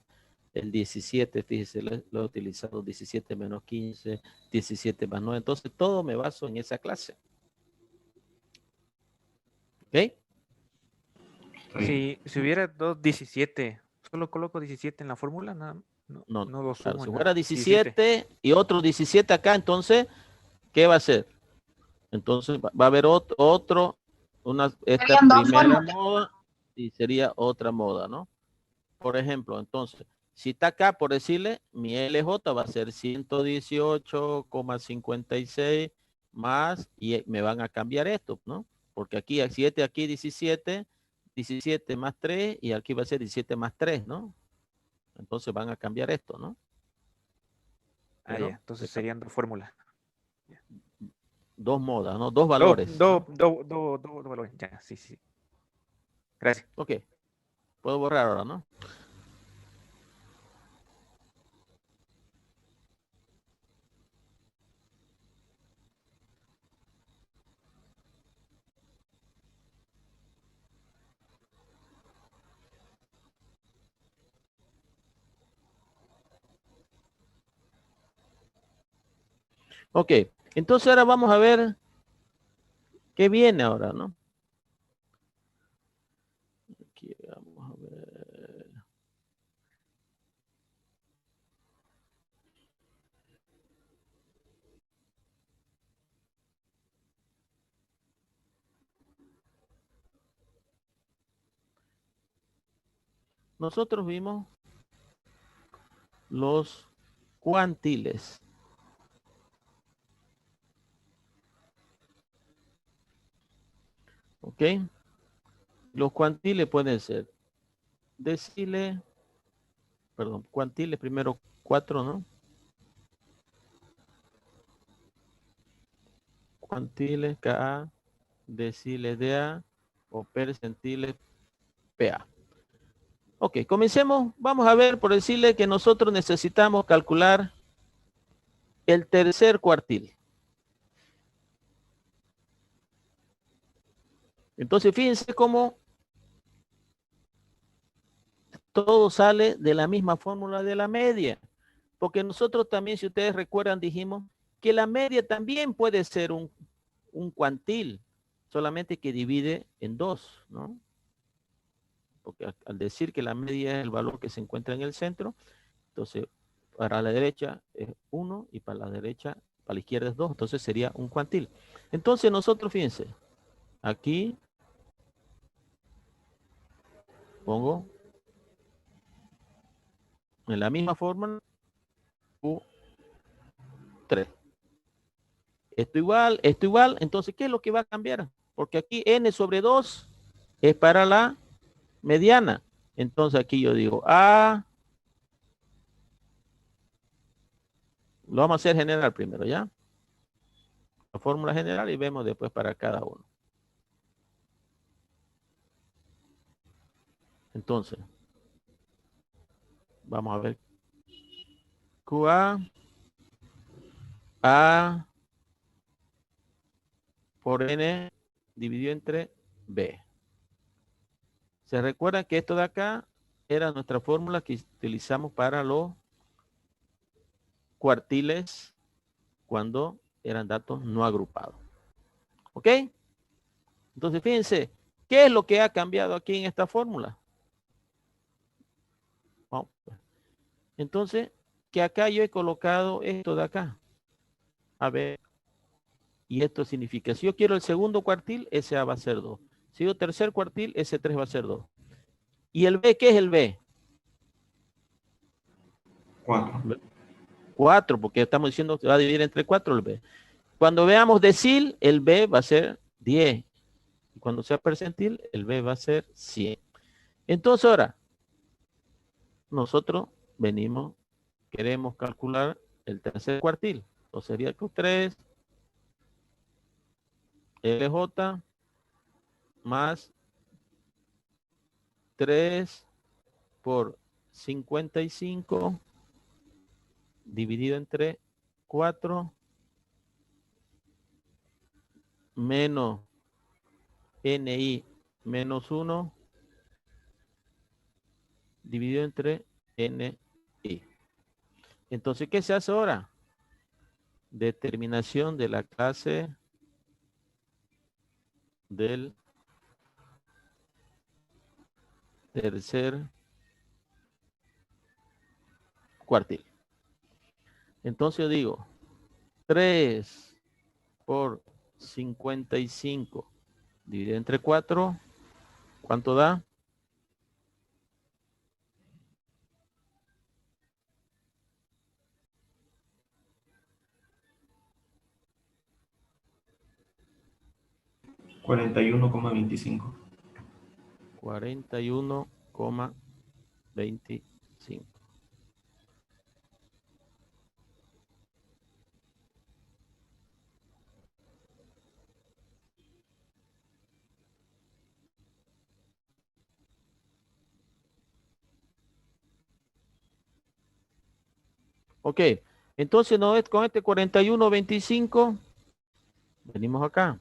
el 17, fíjese, lo he utilizado 17 menos 15, 17 más 9. Entonces, todo me baso en esa clase. ¿Ok? Está bien. Si hubiera 2,17, solo coloco 17 en la fórmula, no, No, no lo claro, sumo si en fuera la 17. 17 y otro 17 acá, entonces, ¿qué va a ser? Entonces, va a haber esta Serían dos primera fórmulas. moda y sería otra moda, ¿no? Por ejemplo, entonces, si está acá, por decirle, mi LJ va a ser 118,56 más, y me van a cambiar esto, ¿no? Porque aquí, 7, aquí 17, 17 más 3, y aquí va a ser 17 más 3, ¿no? Entonces van a cambiar esto, ¿no? Ah, ya, Pero entonces serían dos fórmulas. dos modas, ¿no? Dos Dos, valores, dos, ¿no? dos, dos, dos valores. Ya, sí, sí. Gracias. Ok, puedo borrar ahora, ¿no? Ok, entonces ahora vamos a ver qué viene ahora, ¿no? Aquí vamos a ver. Nosotros vimos los cuantiles. ¿Ok? Los cuantiles pueden ser deciles, perdón, cuantiles primero 4, ¿no? Cuantiles KA, deciles DA o percentiles PA. Ok, comencemos. Vamos a ver, por decirle que nosotros necesitamos calcular el tercer cuartil. Entonces, fíjense cómo todo sale de la misma fórmula de la media. Porque nosotros también, si ustedes recuerdan, dijimos que la media también puede ser un cuantil, solamente que divide en 2, ¿no? Porque al decir que la media es el valor que se encuentra en el centro, entonces para la derecha es 1 y para la izquierda es 2, entonces sería un cuantil. Entonces nosotros, fíjense, aquí pongo en la misma fórmula Q3. Esto igual, entonces, ¿qué es lo que va a cambiar? Porque aquí n sobre 2 es para la mediana. Entonces aquí yo digo A, lo vamos a hacer general primero, ¿ya? La fórmula general y vemos después para cada uno. Entonces, vamos a ver. QA, A por N dividido entre B. ¿Se recuerda que esto de acá era nuestra fórmula que utilizamos para los cuartiles cuando eran datos no agrupados? ¿Ok? Entonces, fíjense, ¿qué es lo que ha cambiado aquí en esta fórmula? Oh, entonces, que acá yo he colocado esto de acá. A ver, y esto significa, si yo quiero el segundo cuartil, ese A va a ser 2. Si yo tercer cuartil, ese 3 va a ser 2. ¿Y el B qué es el B? 4. 4, porque estamos diciendo que va a dividir entre 4 el B. Cuando veamos decil, el B va a ser 10. Y cuando sea percentil, el B va a ser 100. Entonces ahora, nosotros queremos calcular el tercer cuartil. Entonces sería Q3 LJ más 3 por 55 dividido entre 4 menos NI menos 1 dividido entre NI. Entonces, ¿qué se hace ahora? Determinación de la clase del tercer cuartil. Entonces yo digo 3 por 55 dividido entre 4, ¿cuánto da? 41,25. 41,25. Ok, entonces no es con este 41,25. Venimos acá.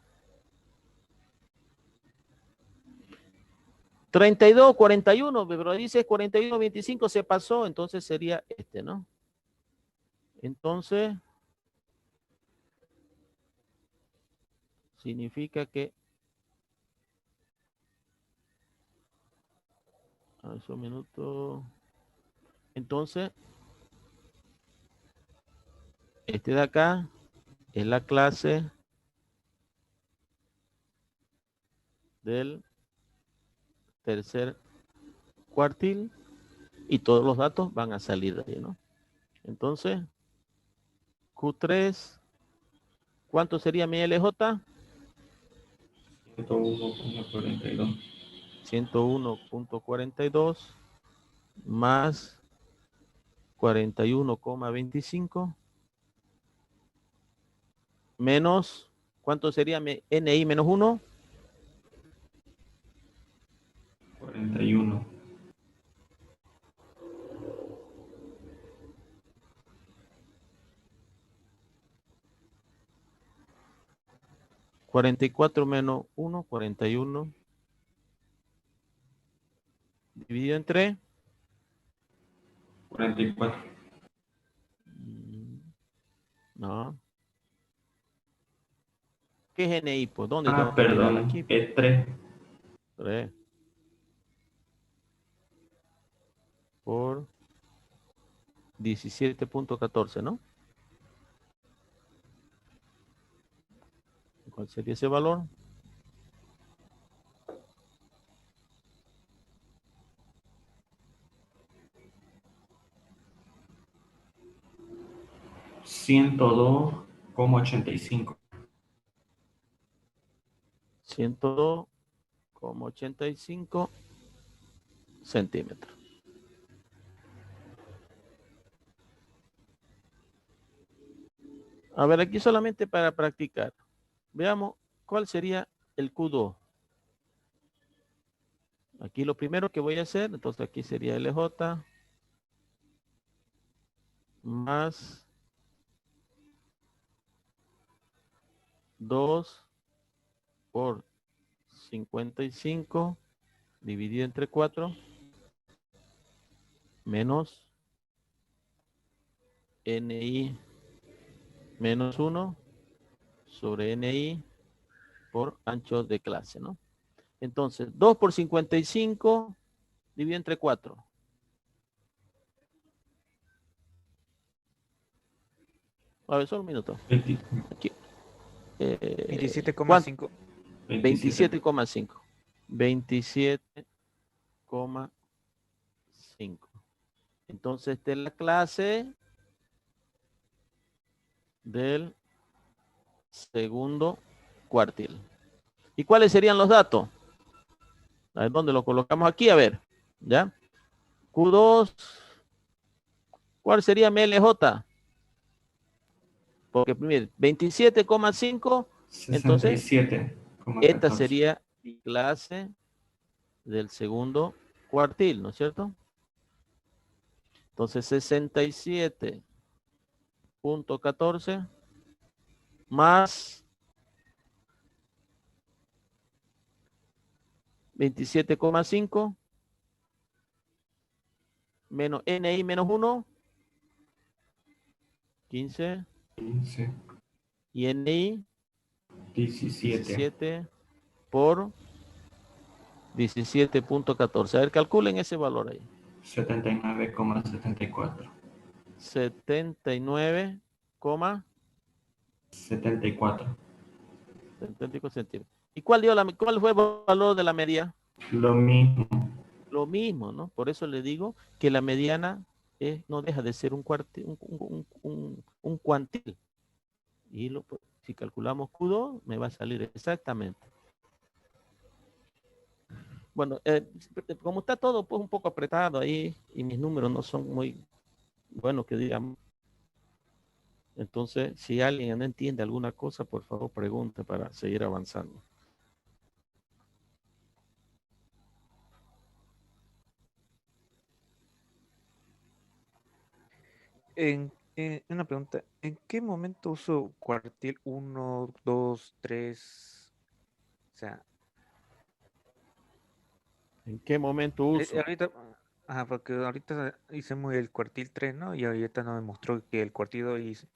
32, 41, pero dice 41,25 se pasó, entonces sería este, ¿no? Entonces, significa que... A ver, un minuto. Entonces, este de acá es la clase del tercer cuartil y todos los datos van a salir de ahí, ¿no? Entonces, Q3, ¿cuánto sería mi LJ? 101,42. 101,42 más 41,25 menos, ¿cuánto sería mi NI menos 1? 41. 44 menos 1, 41 dividido entre 44. No. ¿Qué es NI? Pues, ¿dónde tengo Ah, que mirar? perdón, Aquí. es 3. 3 por 17.14, ¿no? ¿Cuál sería ese valor? $102,85. 102,85 centímetros. A ver, aquí solamente para practicar. Veamos cuál sería el Q2. Aquí lo primero que voy a hacer, entonces aquí sería LJ más 2 por 55 dividido entre 4 menos NI menos 1 sobre NI por ancho de clase, ¿no? Entonces, 2 por 55 dividido entre 4. A ver, solo un minuto. 20, Aquí. ¿Cuánto? 27,5. 27. 27,5. 27,5. Entonces, esta es la clase del segundo cuartil. ¿Y cuáles serían los datos? A ver, ¿dónde lo colocamos aquí? A ver, ¿ya? Q2. ¿Cuál sería MLJ? Porque, mire, 27,5. Entonces, 67,14. esta sería mi clase del segundo cuartil, ¿no es cierto? Entonces, 67.14 más 27,5 menos NI menos 1, 15, 15, y NI 17. 17 por 17.14. A ver, calculen ese valor ahí. 79,74. 79,74 74. centímetros. ¿Y cuál fue el valor de la media? Lo mismo. Lo mismo, ¿no? Por eso le digo que la mediana no deja de ser un cuantil. Y si calculamos Q2, me va a salir exactamente. Bueno, como está todo pues un poco apretado ahí y mis números no son muy buenos que digamos. Entonces, si alguien no entiende alguna cosa, por favor pregunte para seguir avanzando. Una pregunta, ¿en qué momento uso cuartil 1, 2, 3? O sea, ¿En qué momento uso? ahorita, porque ahorita hicimos el cuartil 3, ¿no? Y ahorita nos demostró que el cuartil 2 es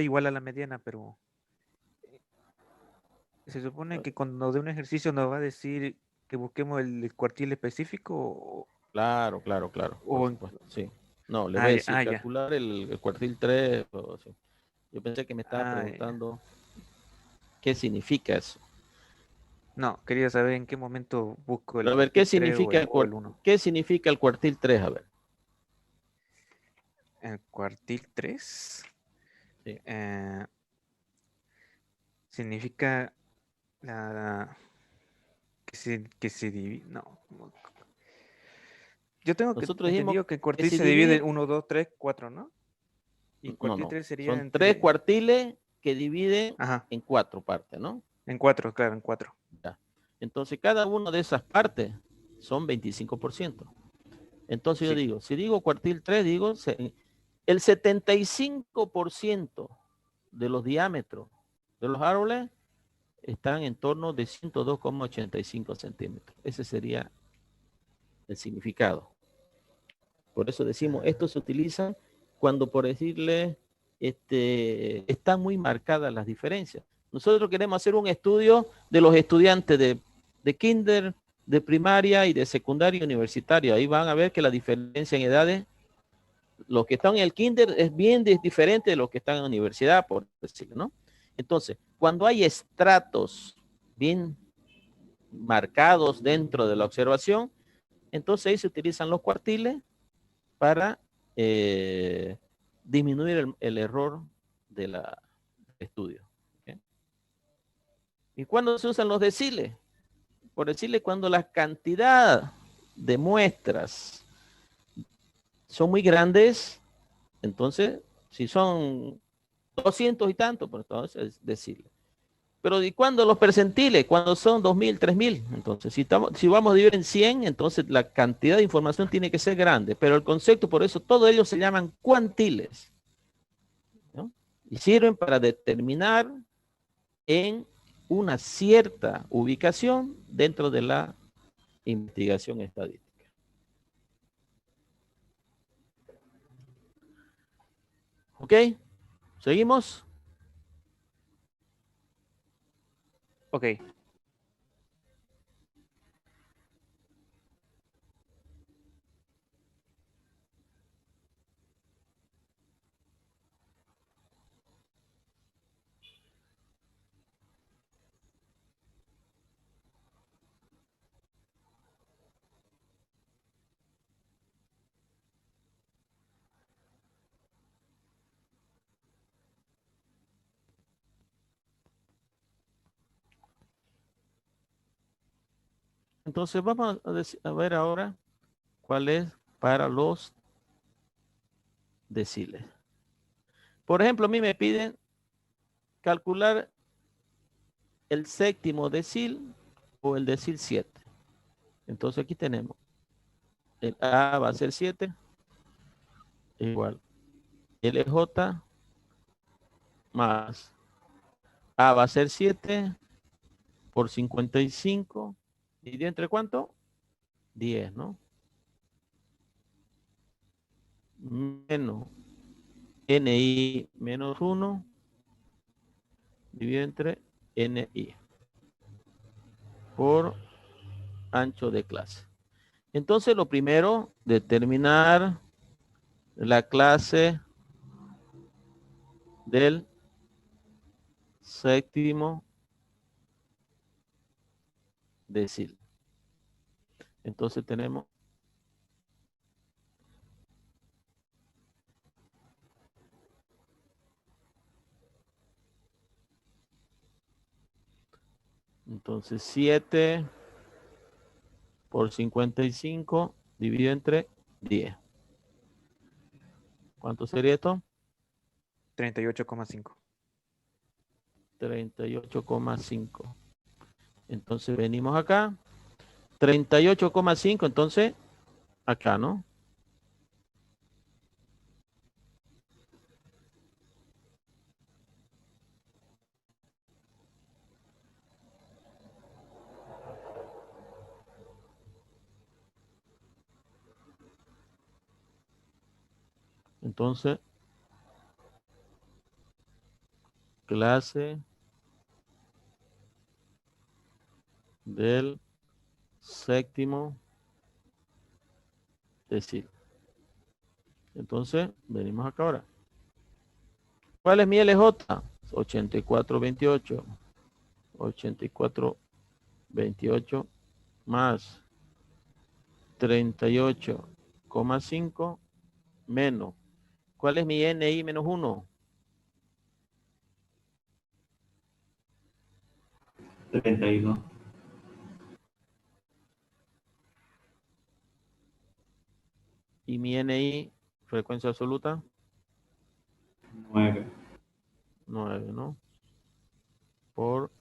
igual a la mediana, pero se supone que cuando de un ejercicio nos va a decir que busquemos el cuartil específico Claro, por o supuesto, sí. No, le voy a decir ya. calcular el cuartil 3. Sí. Yo pensé que me estaba Ya. preguntando qué significa eso. No, quería saber en qué momento busco el A ver, ¿qué cuartil 3 significa o el 1. qué significa el cuartil 3? A ver. El cuartil 3 Sí. significa que se divide. No. Yo tengo Nosotros dijimos entendido que el que cuartil se se divide en divide. 1, 2, 3, 4, ¿no? Y No, cuartil no. 3 sería Son 3 entre. cuartiles que dividen Ajá, en 4 partes, ¿no? en 4, claro, en 4. Ya. Entonces, cada una de esas partes son 25%. Entonces yo Sí. digo, si digo cuartil 3, digo el 75% de los diámetros de los árboles están en torno de 102,85 centímetros. Ese sería el significado. Por eso decimos, esto se utiliza cuando, por decirle, están muy marcadas las diferencias. Nosotros queremos hacer un estudio de los estudiantes de kinder, de primaria y de secundaria y universitaria. Ahí van a ver que la diferencia en edades, los que están en el kinder es bien diferente de los que están en la universidad, por decirlo, ¿no? Entonces, cuando hay estratos bien marcados dentro de la observación, entonces ahí se utilizan los cuartiles para disminuir el error del estudio. ¿Okay? ¿Y cuándo se usan los deciles? Por decirle, cuando la cantidad de muestras son muy grandes, entonces, si son 200 y tanto, pues entonces decirle. Pero ¿y cuándo los percentiles? Cuando son 2000, 3000. Entonces, si vamos a dividir en 100, entonces la cantidad de información tiene que ser grande. Pero el concepto, por eso, todos ellos se llaman cuantiles, ¿no? Y sirven para determinar en una cierta ubicación dentro de la investigación estadística. ¿Ok? ¿Seguimos? Ok. Entonces vamos a ver ahora cuál es para los deciles. Por ejemplo, a mí me piden calcular el séptimo decil o el decil 7. Entonces aquí tenemos el A va a ser 7, igual LJ más A va a ser 7 por 55. ¿Y entre cuánto? 10, ¿no? Menos NI menos 1 dividido entre NI por ancho de clase. Entonces lo primero, determinar la clase del séptimo decil. Entonces tenemos entonces 7 por 55 dividido entre 10. ¿Cuánto sería esto? 38,5. 38,5. Entonces venimos acá. 38,5, entonces acá, ¿no? Entonces, clase del séptimo decil. Entonces, venimos acá ahora. ¿Cuál es mi LJ? 8428. 8428 más 38,5 menos. ¿Cuál es mi NI menos 1? 32. Y mi NI, frecuencia absoluta, 9. 9, ¿no? Por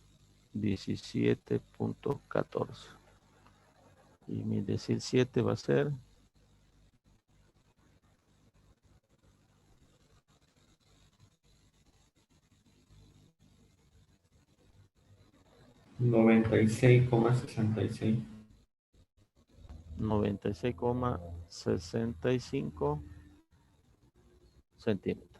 17.14. Y mi decil 7 va a ser 96,66. 96,65 centímetros.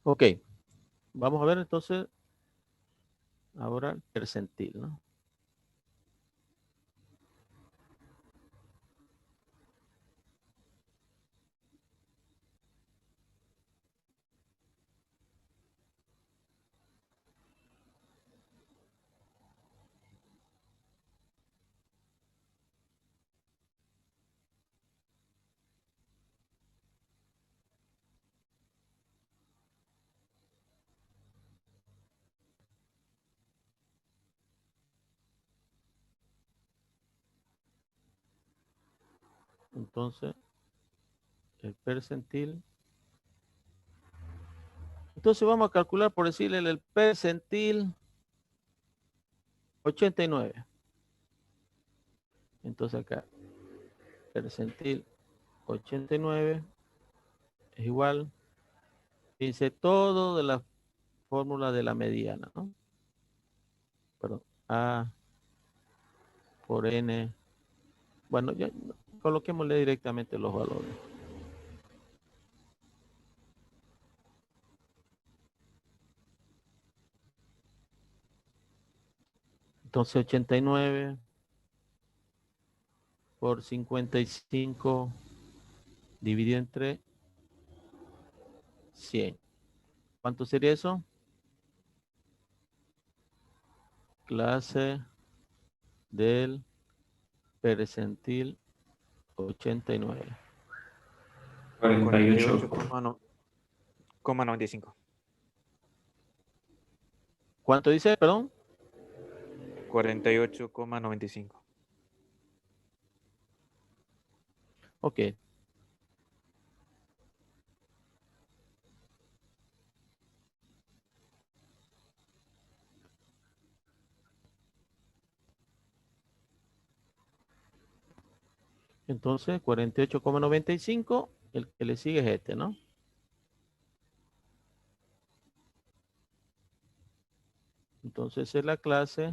Ok, vamos a ver entonces ahora el percentil, ¿no? Entonces, el percentil. Entonces vamos a calcular por decirle el percentil 89. Entonces acá, percentil 89 es igual. Dice todo de la fórmula de la mediana, ¿no? Perdón, A por N. Bueno, ya coloquémosle directamente los valores. Entonces 89 por 55 dividido entre 100. ¿Cuánto sería eso? Clase del percentil 89. 48. 48,95. ¿Cuánto dice? Perdón. 48,95. Ok. Entonces, 48,95, el que le sigue es este, ¿no? Entonces es la clase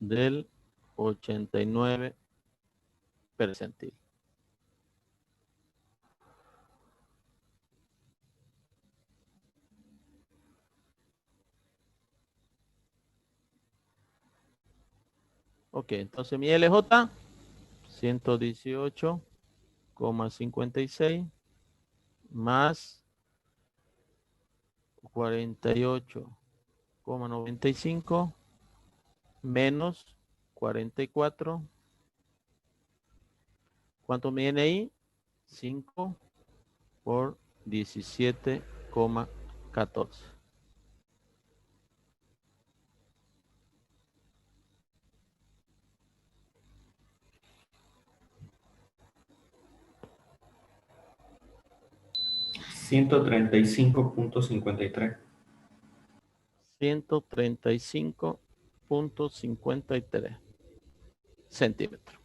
del 89 percentil. Ok, entonces mi LJ, 118,56 más 48,95 menos 44. ¿Cuánto me viene ahí? 5 por 17,14. $135,53. 135,53 centímetros.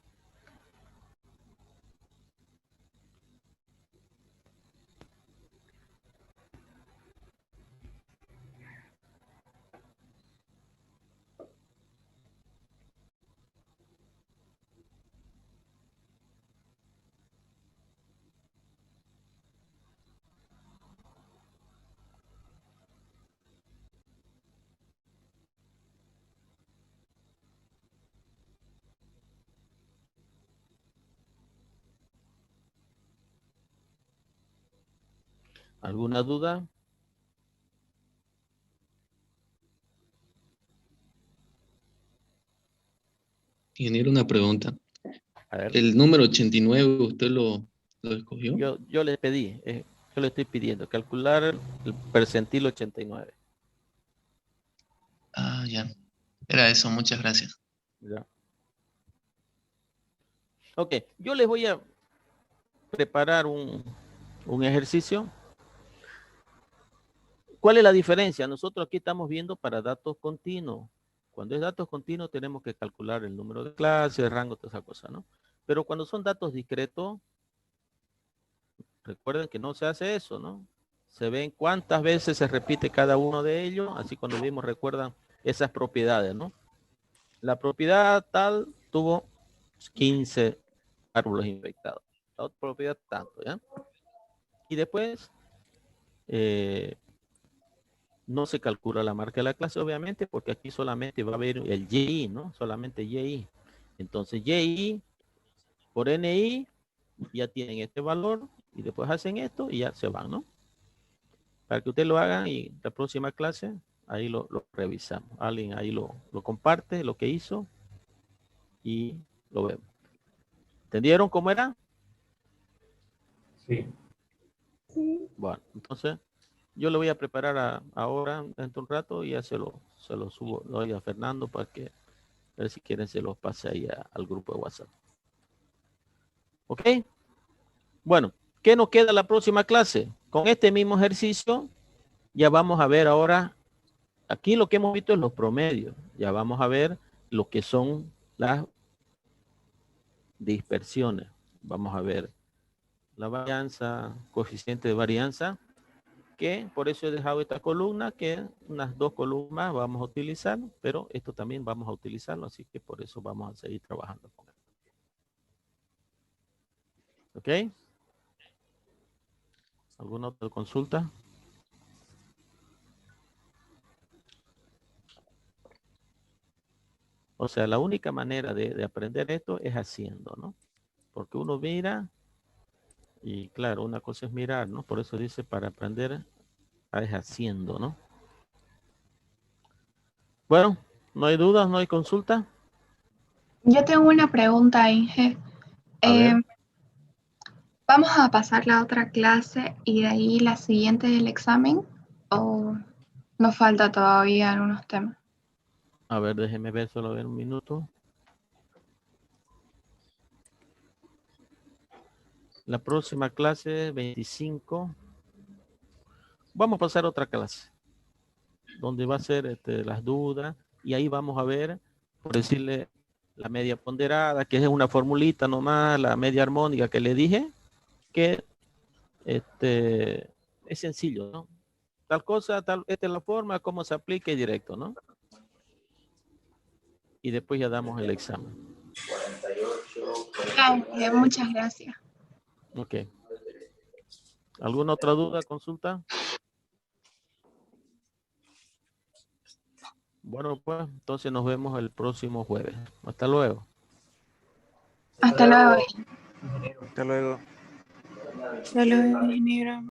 ¿Alguna duda? Ingeniero, una pregunta. A ver, ¿El número 89 usted lo escogió? yo le pedí, yo le estoy pidiendo calcular el percentil 89. Ah, ya. Era eso, muchas gracias. Ya. Ok, yo les voy a preparar un ejercicio. ¿Cuál es la diferencia? Nosotros aquí estamos viendo para datos continuos. Cuando es datos continuos tenemos que calcular el número de clases, el rango, toda esa cosa, ¿no? Pero cuando son datos discretos, recuerden que no se hace eso, ¿no? Se ven cuántas veces se repite cada uno de ellos, así cuando vimos, recuerdan esas propiedades, ¿no? La propiedad tal tuvo 15 árboles infectados. La otra propiedad tanto, ¿ya? Y después no se calcula la marca de la clase, obviamente, porque aquí solamente va a haber el YI, ¿no? Solamente YI. Entonces, YI por NI ya tienen este valor y después hacen esto y ya se van, ¿no? Para que ustedes lo hagan y la próxima clase ahí lo revisamos. Alguien ahí lo comparte, lo que hizo y lo vemos. ¿Entendieron cómo era? Sí. Bueno, entonces yo lo voy a preparar ahora, dentro de un rato, y ya se lo subo, lo doy a Fernando para que, a ver si quieren se los pase ahí al grupo de WhatsApp. ¿Ok? Bueno, ¿qué nos queda la próxima clase? Con este mismo ejercicio, ya vamos a ver ahora, aquí lo que hemos visto es los promedios. Ya vamos a ver lo que son las dispersiones. Vamos a ver la varianza, coeficiente de varianza, que por eso he dejado esta columna, que unas 2 columnas vamos a utilizar, pero esto también vamos a utilizarlo, así que por eso vamos a seguir trabajando con él. ¿Ok? ¿Alguna otra consulta? O sea, la única manera de aprender esto es haciendo, ¿no? Porque uno mira y claro, una cosa es mirar, ¿no? Por eso dice para aprender es haciendo, ¿no? Bueno, no hay dudas, no hay consulta. Yo tengo una pregunta, Inge. A ver. ¿Vamos a pasar la otra clase y de ahí la siguiente del examen? ¿O nos falta todavía algunos temas? A ver, déjeme ver, solo ver un minuto. La próxima clase, 25. Vamos a pasar a otra clase, donde va a ser las dudas, y ahí vamos a ver, por decirle, la media ponderada, que es una formulita nomás, la media armónica que le dije, que es sencillo, ¿no? Tal cosa, esta es la forma, cómo se aplica y directo, ¿no? Y después ya damos el examen. Muchas gracias. Ok. ¿Alguna otra duda, consulta? Bueno, pues entonces nos vemos el próximo jueves. Hasta luego. Hasta luego. Hasta luego. Hasta luego, ingeniero.